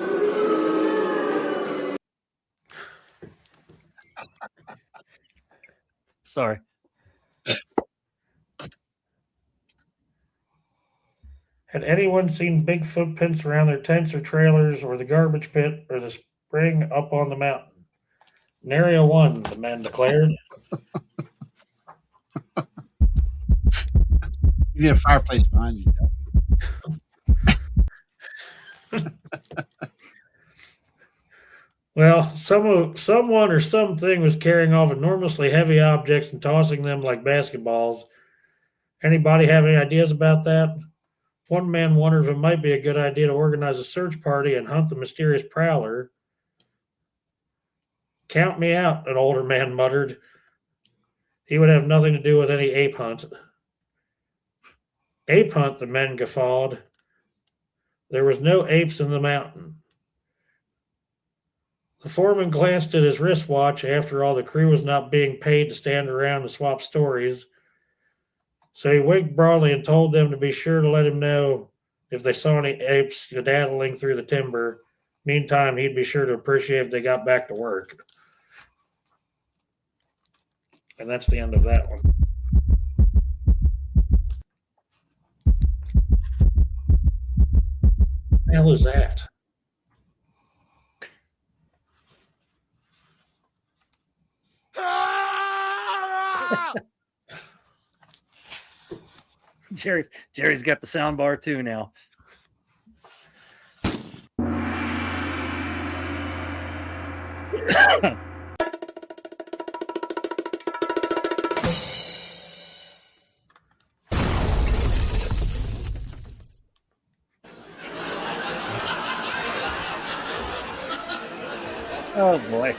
Sorry.
Had anyone seen big footprints around their tents or trailers or the garbage pit or the spring up on the mountain? Nary a one, the men declared.
You need a fireplace behind you, Joe.
Well, someone or something was carrying off enormously heavy objects and tossing them like basketballs. Anybody have any ideas about that? One man wondered if it might be a good idea to organize a search party and hunt the mysterious prowler. Count me out, an older man muttered. He would have nothing to do with any ape hunt. Ape hunt, the men guffawed. There was no apes in the mountain. The foreman glanced at his wristwatch. After all, the crew was not being paid to stand around and swap stories. So he winked broadly and told them to be sure to let him know if they saw any apes skedaddling through the timber. Meantime, he'd be sure to appreciate if they got back to work. And that's the end of that one. What the hell is that?
Jerry's got the sound bar too now. Oh boy.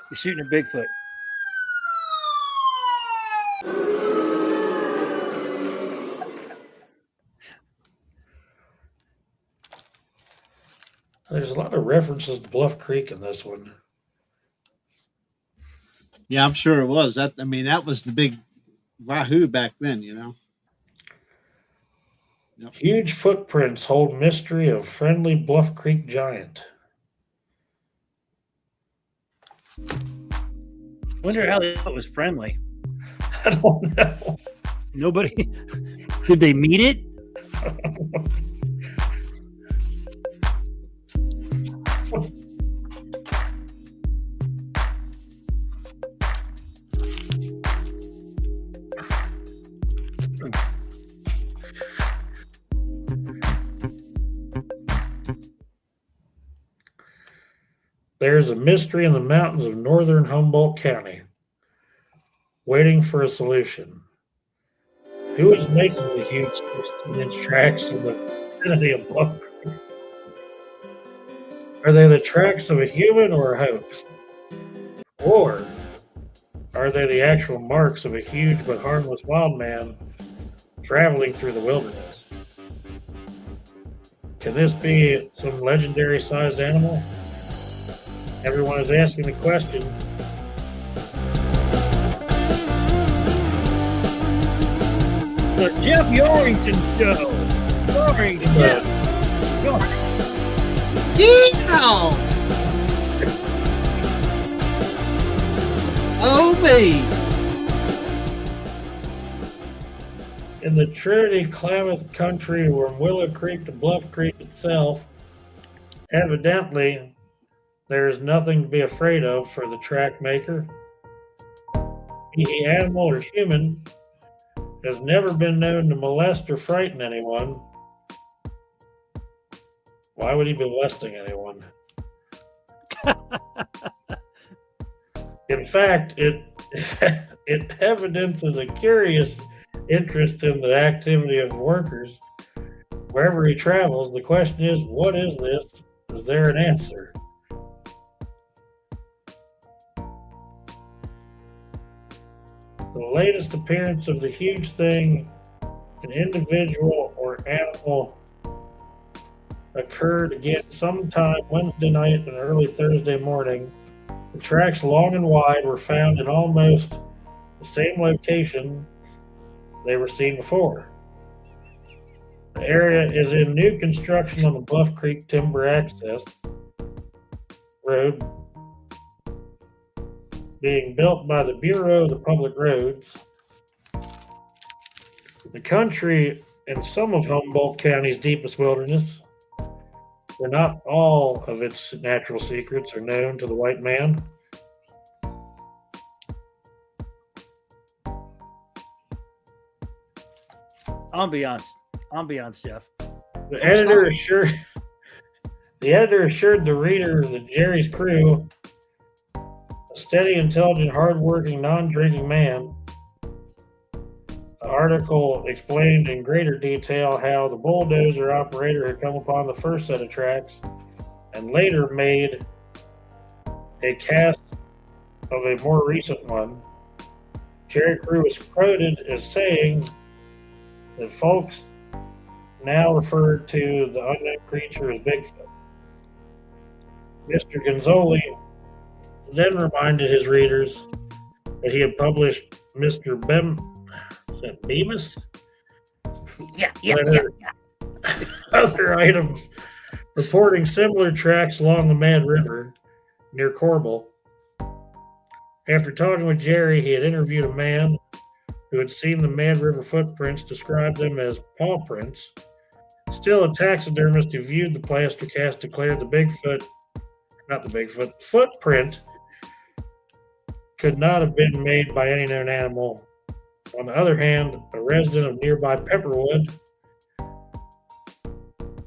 You're shooting a Bigfoot.
There's a lot of references to Bluff Creek in this one.
Yeah, I'm sure it was. That was the big wahoo back then, you know.
Yep. Huge footprints hold mystery of friendly Bluff Creek giant.
Wonder how they thought it was friendly.
I don't know.
Nobody. Did they meet it?
There's a mystery in the mountains of northern Humboldt County, waiting for a solution. Who is making the huge 16-inch tracks in the vicinity of Bluff Creek? Are they the tracks of a human or a hoax? Or are they the actual marks of a huge but harmless wild man traveling through the wilderness? Can this be some legendary-sized animal? Everyone is asking the question.
The Jeff Yorrington Show. Starring Jeff Yorrington.
Yeah! Oh, me.
In the Trinity Klamath country from Willow Creek to Bluff Creek itself, evidently, there is nothing to be afraid of for the track maker. Be he animal or human, has never been known to molest or frighten anyone. Why would he be molesting anyone? In fact, it evidences a curious interest in the activity of workers. Wherever he travels, the question is, what is this? Is there an answer? The latest appearance of the huge thing, an individual or animal, occurred again sometime Wednesday night and early Thursday morning. The tracks long and wide were found in almost the same location they were seen before. The area is in new construction on the Bluff Creek Timber Access Road, being built by the Bureau of the Public Roads. The country in some of Humboldt County's deepest wilderness, where not all of its natural secrets are known to the white man.
Ambiance, Jeff.
The editor assured the reader that Jerry's crew, a steady, intelligent, hardworking, non-drinking man. The article explained in greater detail how the bulldozer operator had come upon the first set of tracks and later made a cast of a more recent one. Jerry Crew was quoted as saying that folks now refer to the unknown creature as Bigfoot. Mr. Gonzoli then reminded his readers that he had published Mr. Bemis? Other items reporting similar tracks along the Mad River near Corbel. After talking with Jerry, he had interviewed a man who had seen the Mad River footprints, described them as paw prints. Still, a taxidermist who viewed the plaster cast declared footprint could not have been made by any known animal. On the other hand, a resident of nearby Pepperwood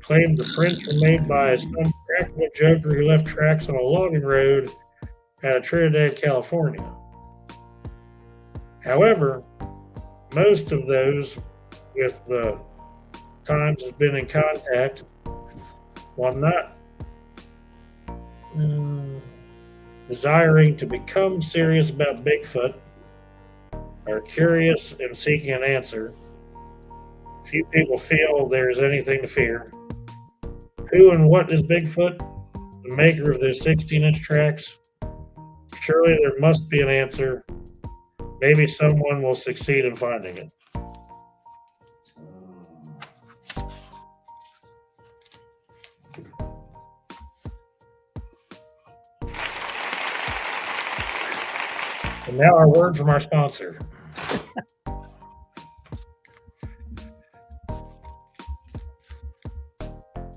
claimed the prints were made by some practical joker who left tracks on a logging road out of Trinidad, California. However, most of those with the Times has been in contact, while not desiring to become serious about Bigfoot, are curious and seeking an answer. Few people feel there is anything to fear. Who and what is Bigfoot? The maker of those 16-inch tracks? Surely there must be an answer. Maybe someone will succeed in finding it. And now our word from our sponsor.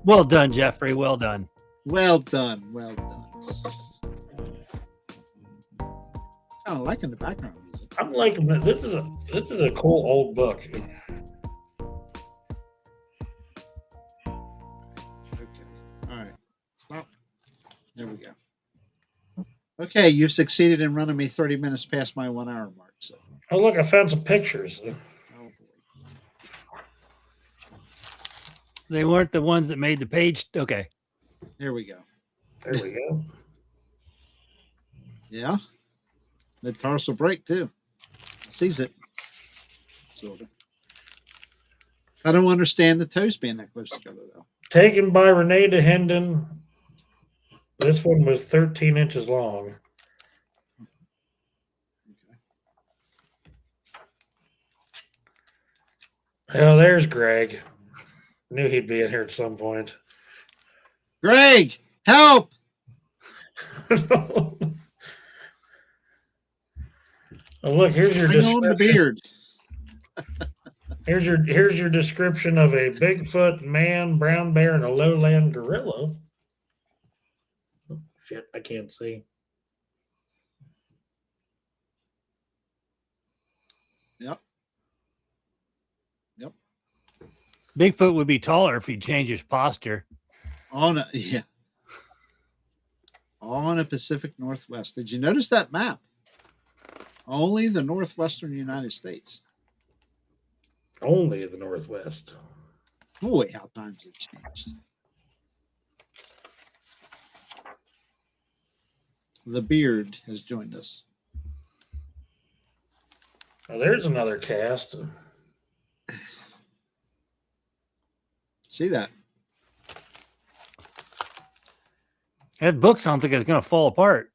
Well done, Jeffrey. Well done.
Well done. Well done. Kind of liking the background music.
I'm liking this. This is a cool old book.
Okay. All right. Stop. There we go. Okay, you've succeeded in running me 30 minutes past my 1 hour mark. So.
Oh, look, I found some pictures.
Oh, boy.
They weren't the ones that made the page. Okay.
There we go.
There we go.
Yeah. Mid-tarsal break, too. Sees it. Sort of. I don't understand the toes being that close together, though.
Taken by Renee DeHenden. This one was 13 inches long. Oh, there's Greg. Knew he'd be in here at some point.
Greg, help!
Oh, look, here's your
Bring on the
description.
beard.
Here's your description of a Bigfoot, man, brown bear, and a lowland gorilla. Oh, shit, I can't see.
Yep.
Bigfoot would be taller if he changed his posture.
On the Pacific Northwest. Did you notice that map? Only the northwestern United States.
Only the Northwest.
Boy, how times have changed. The beard has joined us.
Oh, there's another cast.
See that?
That book sounds like it's going to fall apart.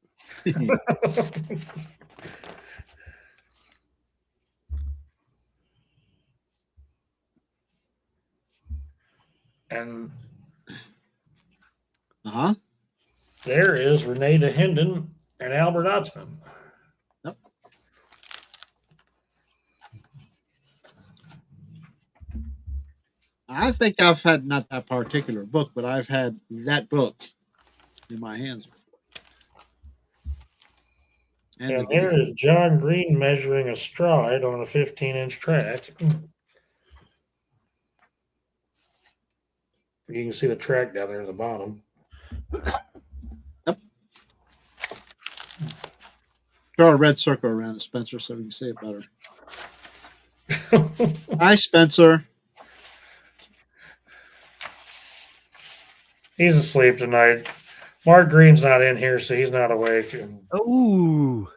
And
there
is Renee DeHinden and Albert Otzman.
Yep. I think I've had not that particular book, but I've had that book in my hands before.
And there is John Green measuring a stride on a 15-inch track. You can see the track down there at the bottom.
Yep. Draw a red circle around it, Spencer, so we can see it better. Hi, Spencer.
He's asleep tonight. Mark Green's not in here, so he's not awake.
Ooh.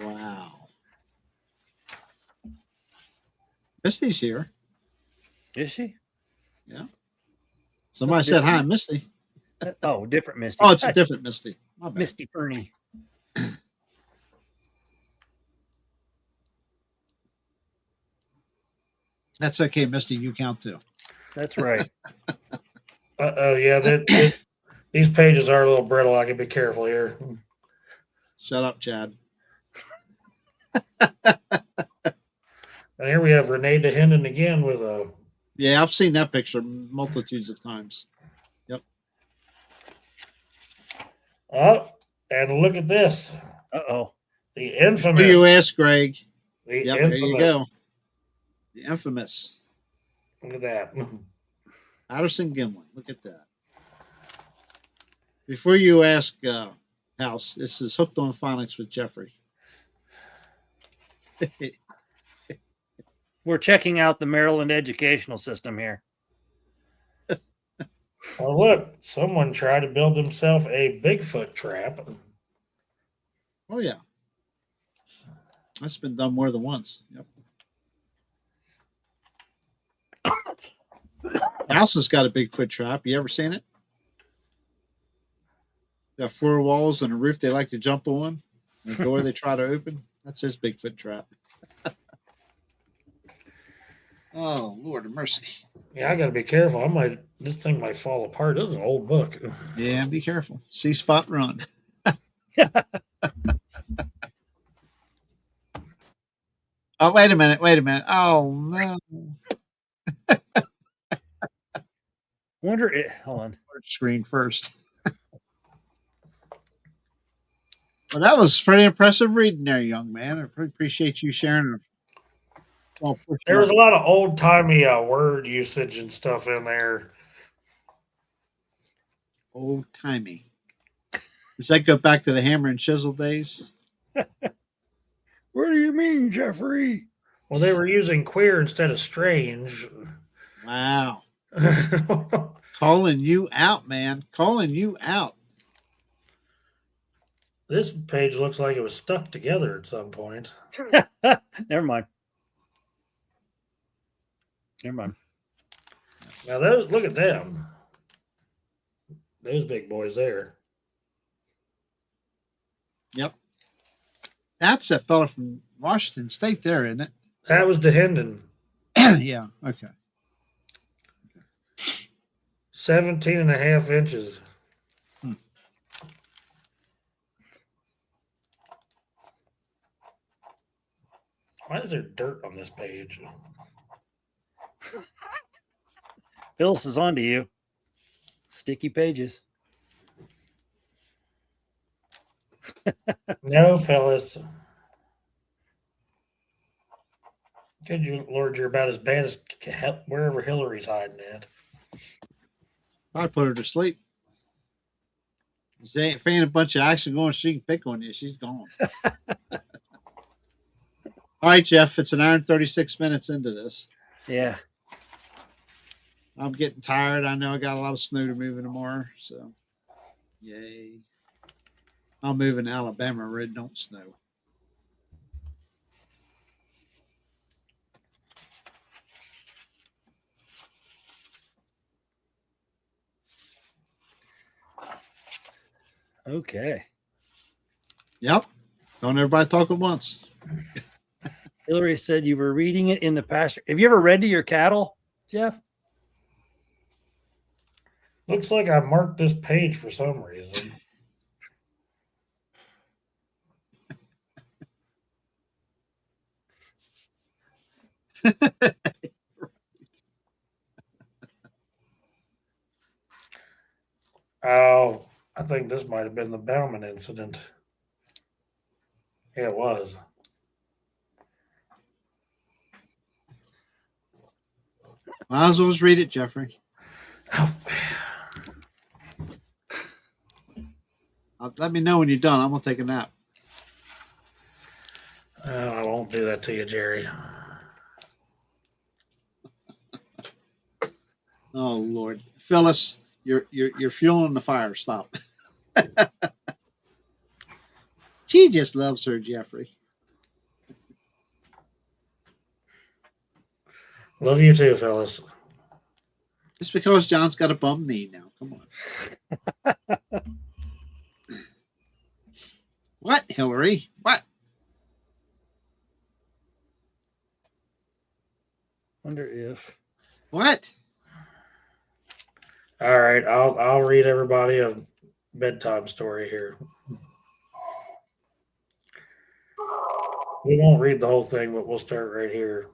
Wow. Misty's here.
Is she?
Yeah. Somebody said hi, Misty.
Oh, different Misty.
Oh, it's a different Misty.
Misty Fernie.
That's okay, Misty. You count too.
That's right.
Yeah, these pages are a little brittle. I can be careful here.
Shut up, Chad.
And here we have Renee DeHinden again with a...
Yeah, I've seen that picture multitudes of times. Yep.
Oh, and look at this.
Uh-oh.
The infamous...
Who you ask, Greg?
The
yep,
infamous.
There you go. The infamous.
Look at that.
Patterson Gimlin. Look at that. Before you ask, House, this is Hooked on Phonics with Jeffrey.
We're checking out the Maryland educational system here.
Oh, look. Someone tried to build himself a Bigfoot trap.
Oh, yeah. That's been done more than once. Yep. House has got a Bigfoot trap. You ever seen it? Got 4 walls and a roof they like to jump on, and a door they try to open. That's his Bigfoot trap. Oh, Lord of mercy.
Yeah, I got to be careful. This thing might fall apart. This is an old book.
Yeah, be careful. See spot run. Oh, wait a minute. Oh, no.
Hold on.
Screen first. Well, that was pretty impressive reading there, young man. I appreciate you sharing.
There was a lot of old-timey word usage and stuff in there.
Old-timey. Does that go back to the hammer and chisel days?
What do you mean, Jeffrey?
Well, they were using queer instead of strange.
Wow. Calling you out, man. Calling you out.
This page looks like it was stuck together at some point.
Never mind.
Now, look at them. Those big boys there.
Yep. That's that fella from Washington State there, isn't it?
That was DeHinden.
Yeah. Okay.
17.5 inches. Why is there dirt on this page?
Phyllis is on to you. Sticky pages.
No, Phyllis. Good Lord, you're about as bad as wherever Hillary's hiding at.
I put her to sleep. If ain't a bunch of action going, she can pick on you. She's gone. All right, Jeff. It's an hour and 36 minutes into this.
Yeah.
I'm getting tired. I know I got a lot of snow to move in tomorrow. So, yay. I'll move in Alabama where it don't snow.
Okay.
Yep. Don't everybody talk at once.
Hillary said you were reading it in the pasture. Have you ever read to your cattle, Jeff?
Looks like I marked this page for some reason. Oh, I think this might have been the Bauman incident. Yeah, it was.
Might as well just read it, Jeffrey.
Oh.
Let me know when you're done. I'm going to take a nap.
I won't do that to you, Jerry.
Oh, Lord. Phyllis, you're fueling the fire. Stop. She just loves her, Jeffrey.
Love you too, Phyllis.
Just because John's got a bum knee now. Come on. What, Hillary? What?
Wonder if.
What?
All right, I'll read everybody a bedtime story here. We won't read the whole thing, but we'll start right here.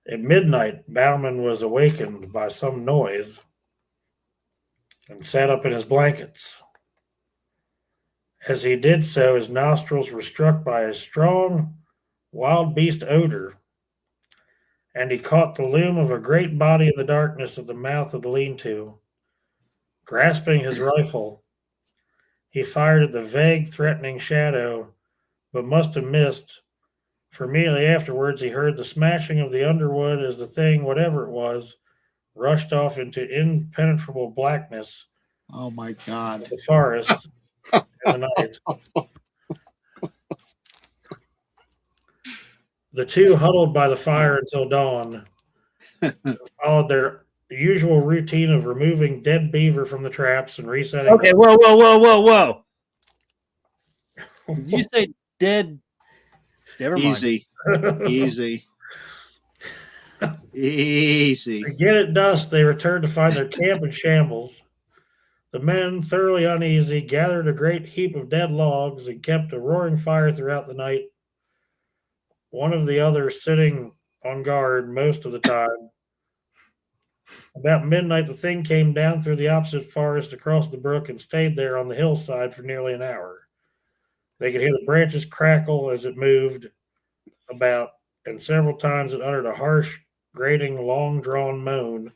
At midnight, Bauman was awakened by some noise and sat up in his blankets. As he did so, his nostrils were struck by a strong wild beast odor, and he caught the loom of a great body in the darkness at the mouth of the lean-to. Grasping his rifle, he fired at the vague, threatening shadow, but must have missed, for immediately afterwards he heard the smashing of the underwood as the thing, whatever it was, rushed off into impenetrable blackness.
Oh, my God.
Of the forest in the night. The two huddled by the fire until dawn, followed their usual routine of removing dead beaver from the traps and resetting.
Okay, whoa. Did you say dead? Never mind.
Easy.
Again at dusk, they returned to find their camp in shambles. The men, thoroughly uneasy, gathered a great heap of dead logs and kept a roaring fire throughout the night, one of the others sitting on guard most of the time. About midnight, the thing came down through the opposite forest across the brook and stayed there on the hillside for nearly an hour. They could hear the branches crackle as it moved about, and several times it uttered a harsh, grating, long-drawn moan,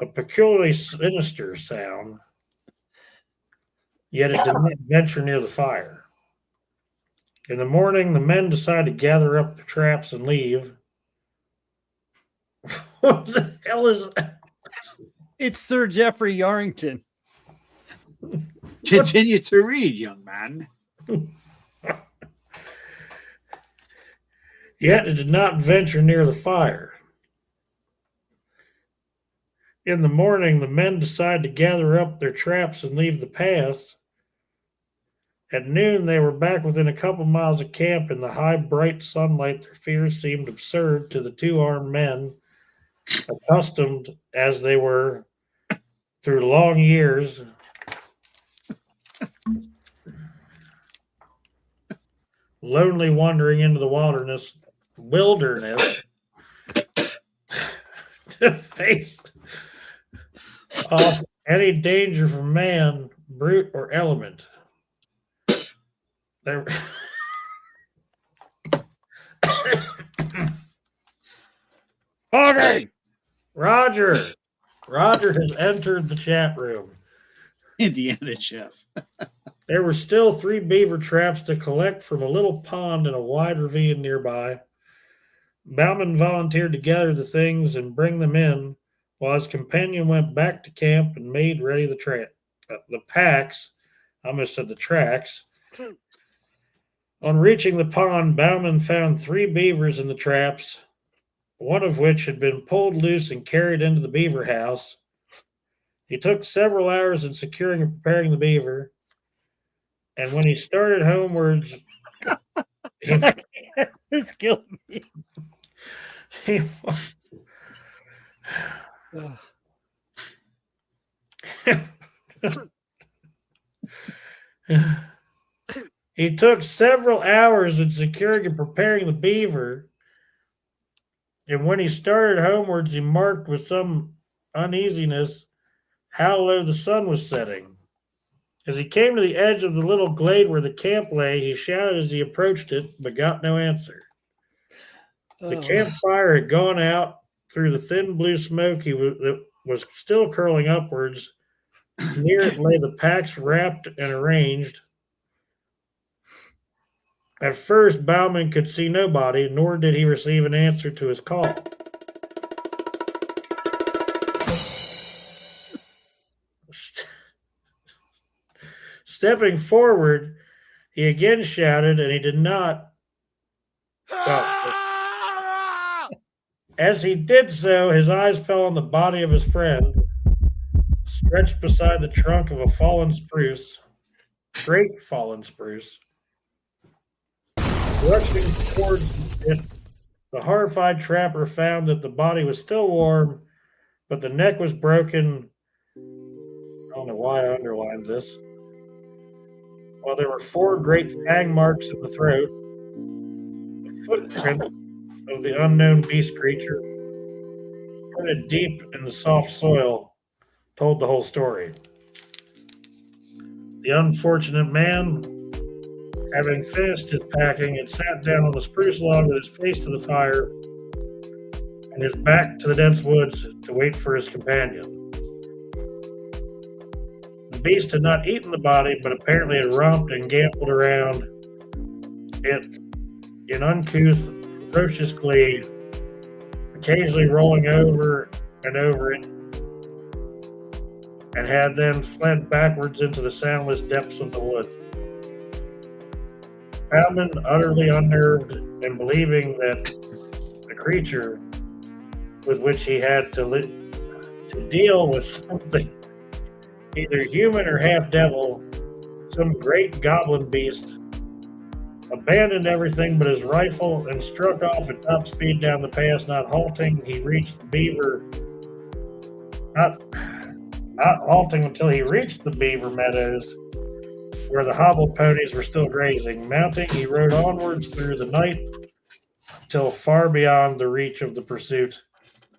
a peculiarly sinister sound, yet it did not venture near the fire. In the morning, the men decided to gather up the traps and leave. What the hell is that?
It's Sir Jeffrey Yarrington.
Continue to read, young man.
Yet it did not venture near the fire. In the morning, the men decided to gather up their traps and leave the pass. At noon, they were back within a couple miles of camp. In the high, bright sunlight, their fears seemed absurd to the two armed men, accustomed as they were through long years lonely wandering into the wilderness to face off any danger from man, brute, or element. There...
Okay.
Roger has entered the chat room.
Indiana Jeff.
There were still 3 beaver traps to collect from a little pond in a wide ravine nearby. Bauman volunteered to gather the things and bring them in, while his companion went back to camp and made ready the packs. I almost said the tracks. On reaching the pond, Bauman found 3 beavers in the traps, one of which had been pulled loose and carried into the beaver house. He took several hours in securing and preparing the beaver, and when he started homewards,
this killed me.
He took several hours in securing and preparing the beaver, and when he started homewards, he marked with some uneasiness how low the sun was setting. As he came to the edge of the little glade where the camp lay, he shouted as he approached it, but got no answer. The campfire had gone out. Through the thin blue smoke that was still curling upwards. Near it lay the packs wrapped and arranged. At first, Bauman could see nobody, nor did he receive an answer to his call. Stepping forward, he again shouted, and he did not. As he did so, his eyes fell on the body of his friend, stretched beside the trunk of a great fallen spruce. Rushing towards it, the horrified trapper found that the body was still warm, but the neck was broken. I don't know why I underlined this. While there were 4 great fang marks in the throat, the footprint of the unknown beast creature, printed deep in the soft soil, told the whole story. The unfortunate man, having finished his packing, had sat down on the spruce log with his face to the fire and his back to the dense woods to wait for his companion. The beast had not eaten the body, but apparently had romped and gambled around it in uncouth, ferocious glee, occasionally rolling over and over it, and had then fled backwards into the soundless depths of the woods. Bauman, utterly unnerved and believing that the creature with which he had to deal with something either human or half-devil, some great goblin beast, abandoned everything but his rifle and struck off at top speed down the pass. Not halting, he reached the beaver. Not halting until he reached the beaver meadows, where the hobbled ponies were still grazing. Mounting, he rode onwards through the night till far beyond the reach of the pursuit.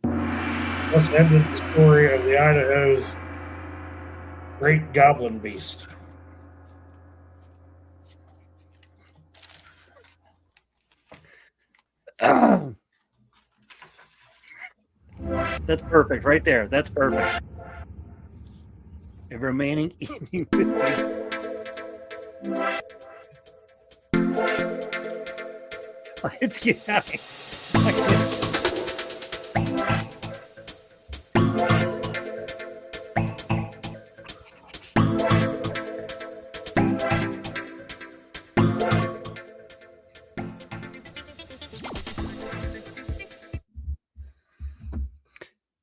Thus ended the story of the Idaho's great goblin beast.
That's perfect right there. That's perfect. The remaining evening Let's get out.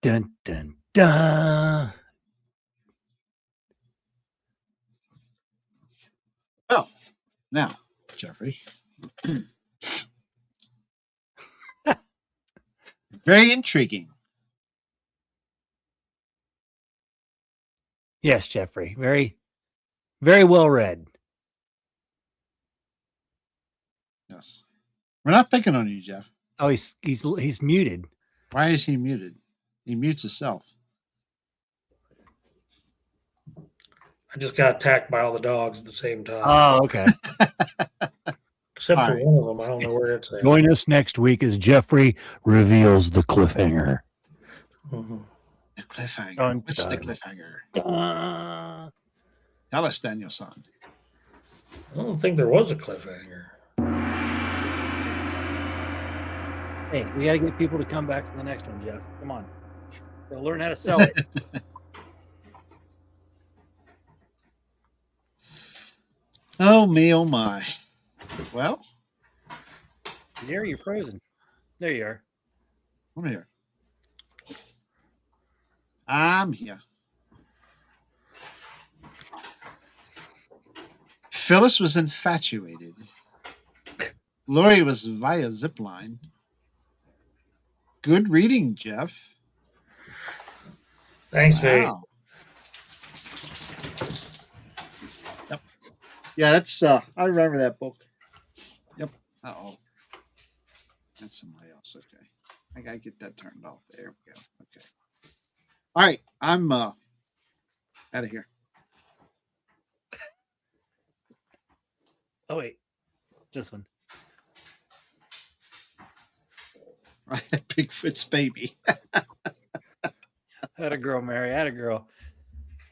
Dun dun dun.
Well, Now, Jeffrey. Very intriguing.
Yes, Jeffrey. Very, very well read.
Yes. We're not picking on you, Jeff.
Oh, he's muted.
Why is he muted? He mutes himself.
I just got attacked by all the dogs at the same time.
Oh, okay.
Except for one of them. I don't know where it's at.
Join us next week as Jeffrey reveals the cliffhanger.
Mm-hmm.
The cliffhanger.
Dun,
What's the
dun.
cliffhanger? Tell us, Daniel-san.
I don't think there was a cliffhanger.
Hey, we got to get people to come back for the next one, Jeff. Come on. They'll learn how to sell it.
Oh, me, oh, my. Well,
Jerry, you're frozen. There you are.
I'm here. I'm here. Phyllis was infatuated. Lori was via zipline. Good reading, Jeff.
Thanks, Faye.
Wow. Yep. Yeah, that's I remember that book. Yep. Uh-oh. That's somebody else. Okay. I gotta get that turned off. There we go. Okay. All right. I'm out of here.
Oh, wait. This one.
Bigfoot's baby.
Had a girl, Mary. Had a girl.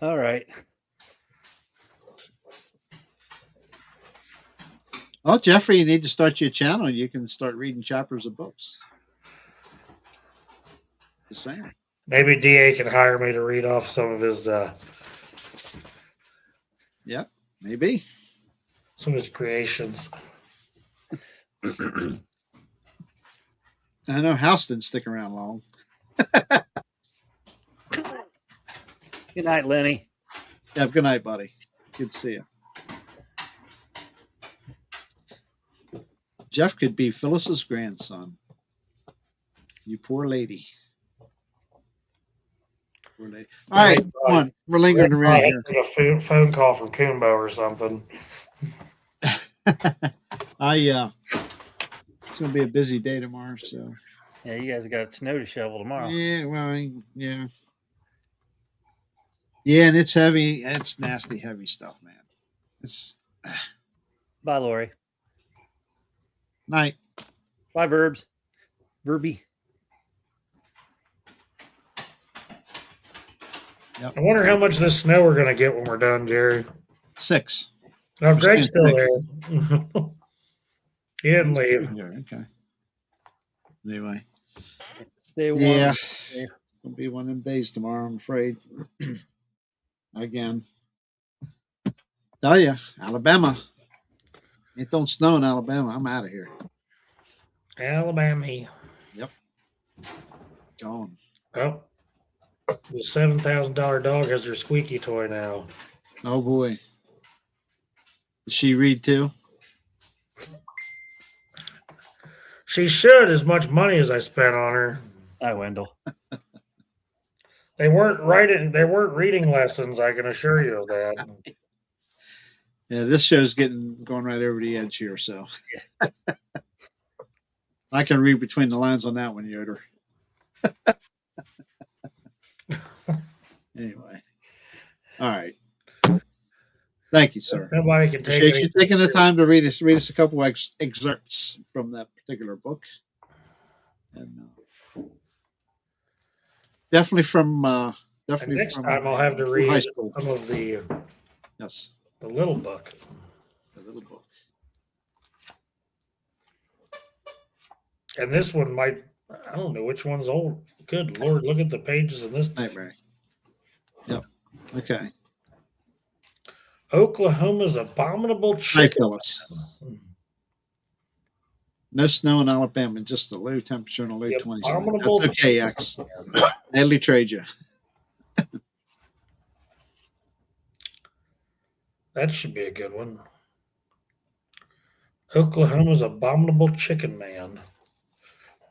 All right.
Oh, Jeffrey, you need to start your channel. You can start reading chapters of books. Just saying.
Maybe DA can hire me to read off some of his
Yeah, maybe.
Some of his creations.
I know House didn't stick around long.
Good night, Lenny.
Yeah, good night, buddy. Good to see you. Jeff could be Phyllis's grandson. You poor lady. Poor lady. All right, come on. We're lingering around here.
Take a phone call from Coombo or something.
It's gonna be a busy day tomorrow, so
Yeah, you guys got snow to shovel tomorrow.
yeah, well, yeah, and it's heavy. It's nasty, heavy stuff, man. It's
Bye, Lori.
night.
Bye, Verbs. Verby.
Yep.
I wonder how much of this snow we're going to get when we're done, Jerry.
6.
Oh, Greg's still
Six.
there. He didn't leave.
Yeah, okay. Anyway.
Stay warm.
Yeah. It'll be one of them days tomorrow, I'm afraid. Again. Tell you, Alabama. It don't snow in Alabama. I'm out of here.
Alabama.
Yep. Gone.
Oh, the $7,000 dog has her squeaky toy now.
Oh boy. Does she read too?
She should, as much money as I spent on her.
Hi, Wendell.
They weren't reading lessons, I can assure you of that.
Yeah, this show's going right over the edge here, so I can read between the lines on that one, Yoder. Anyway. All right. Thank you, sir.
Nobody can take
Appreciate you taking the time to read us a couple excerpts from that particular book. And definitely from
next time I'll have to read
high school.
some of the
Yes.
the little book.
The little book.
And this one might, I don't know which one's old. Good Lord, look at the pages in this thing.
Nightmare. Yep. Okay.
Oklahoma's abominable
Hi,
chicken.
Phyllis. No snow in Alabama, just the low temperature and a low 20s.
Abominable
That's okay, X. Deadly trade you.
That should be a good one. Oklahoma's Abominable Chicken Man.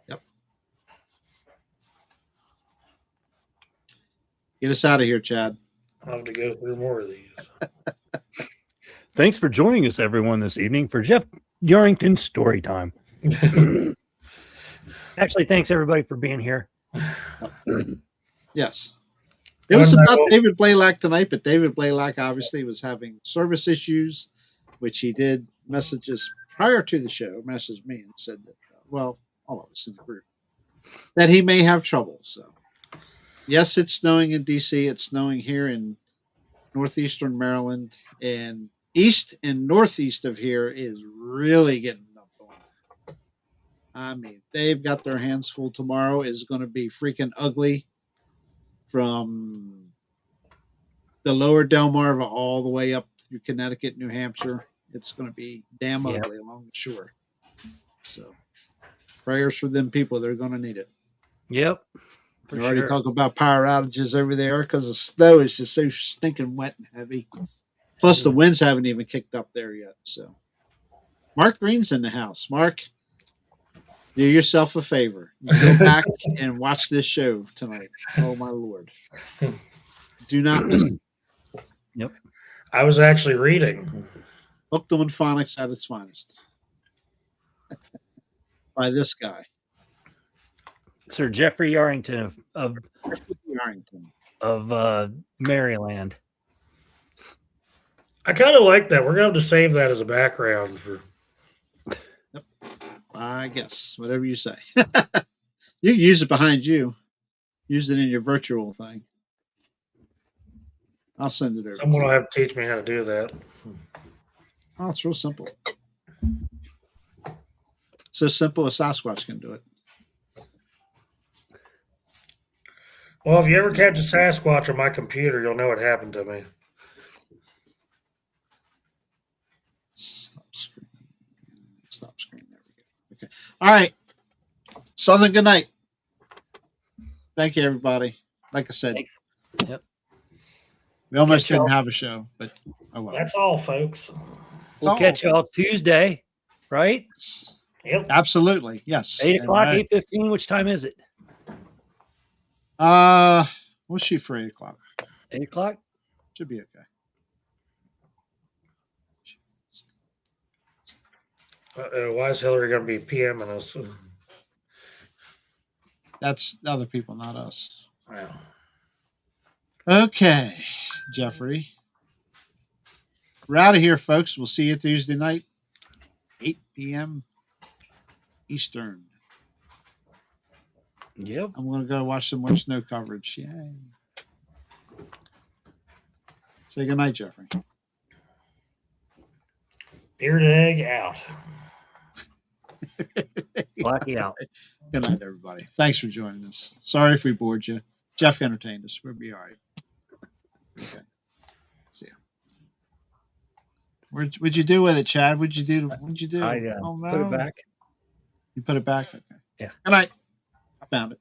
Yep. Get us out of here, Chad.
I'll have to go through more of these.
Thanks for joining us, everyone, this evening for Jeff Yarrington's story time. Actually, thanks everybody for being here.
Yes. It was about David Blaylock tonight, but David Blaylock obviously was having service issues, which he did messages prior to the show, messaged me and said that, well, all of us in the group, that he may have trouble. So, yes, it's snowing in D.C. It's snowing here in northeastern Maryland, and east and northeast of here is really getting up on. I mean, they've got their hands full. Tomorrow is going to be freaking ugly from the lower Delmarva all the way up through Connecticut, New Hampshire. It's going to be damn ugly along the shore. So, prayers for them people. They're going to need it.
Yep.
We're already talking about power outages over there because the snow is just so stinking wet and heavy. Plus, the winds haven't even kicked up there yet. So, Mark Green's in the house. Mark, do yourself a favor. You go back and watch this show tonight. Oh, my Lord. Do not miss it.
Yep.
I was actually reading.
Hooked on Phonics at its finest. By this guy.
Sir Jeffrey Yarrington of Maryland.
I kind of like that. We're going to save that as a background for.
Yep. I guess whatever you say. You can use it behind you. Use it in your virtual thing. I'll send it over.
Someone will have to teach me how to do that.
Oh, it's real simple. So simple a Sasquatch can do it.
Well, if you ever catch a Sasquatch on my computer, you'll know what happened to me.
Stop screen. Stop screen. There we go. Okay. All right. Southern, good night. Thank you, everybody. Like I said.
Thanks. Yep.
We almost didn't have a show, but oh well.
That's all, folks.
We'll catch y'all Tuesday, right?
Yep.
Absolutely. Yes.
8 o'clock, 8:15. Which time is it?
We'll shoot for 8 o'clock.
8 o'clock?
Should be okay.
Why is Hillary going to be PMing us?
That's other people, not us.
Wow.
Okay, Jeffrey. We're out of here, folks. We'll see you Tuesday night, 8 p.m. Eastern.
Yep.
I'm going to go watch some more snow coverage. Yay. Say good night, Jeffrey.
Bearded egg out.
Blacky out.
Good night, everybody. Thanks for joining us. Sorry if we bored you. Jeff entertained us. We'll be all right. Okay. See ya. What'd you do with it, Chad? What'd you do?
I
oh, no.
put it back.
You put it back? Okay.
Yeah.
Good night. I found it.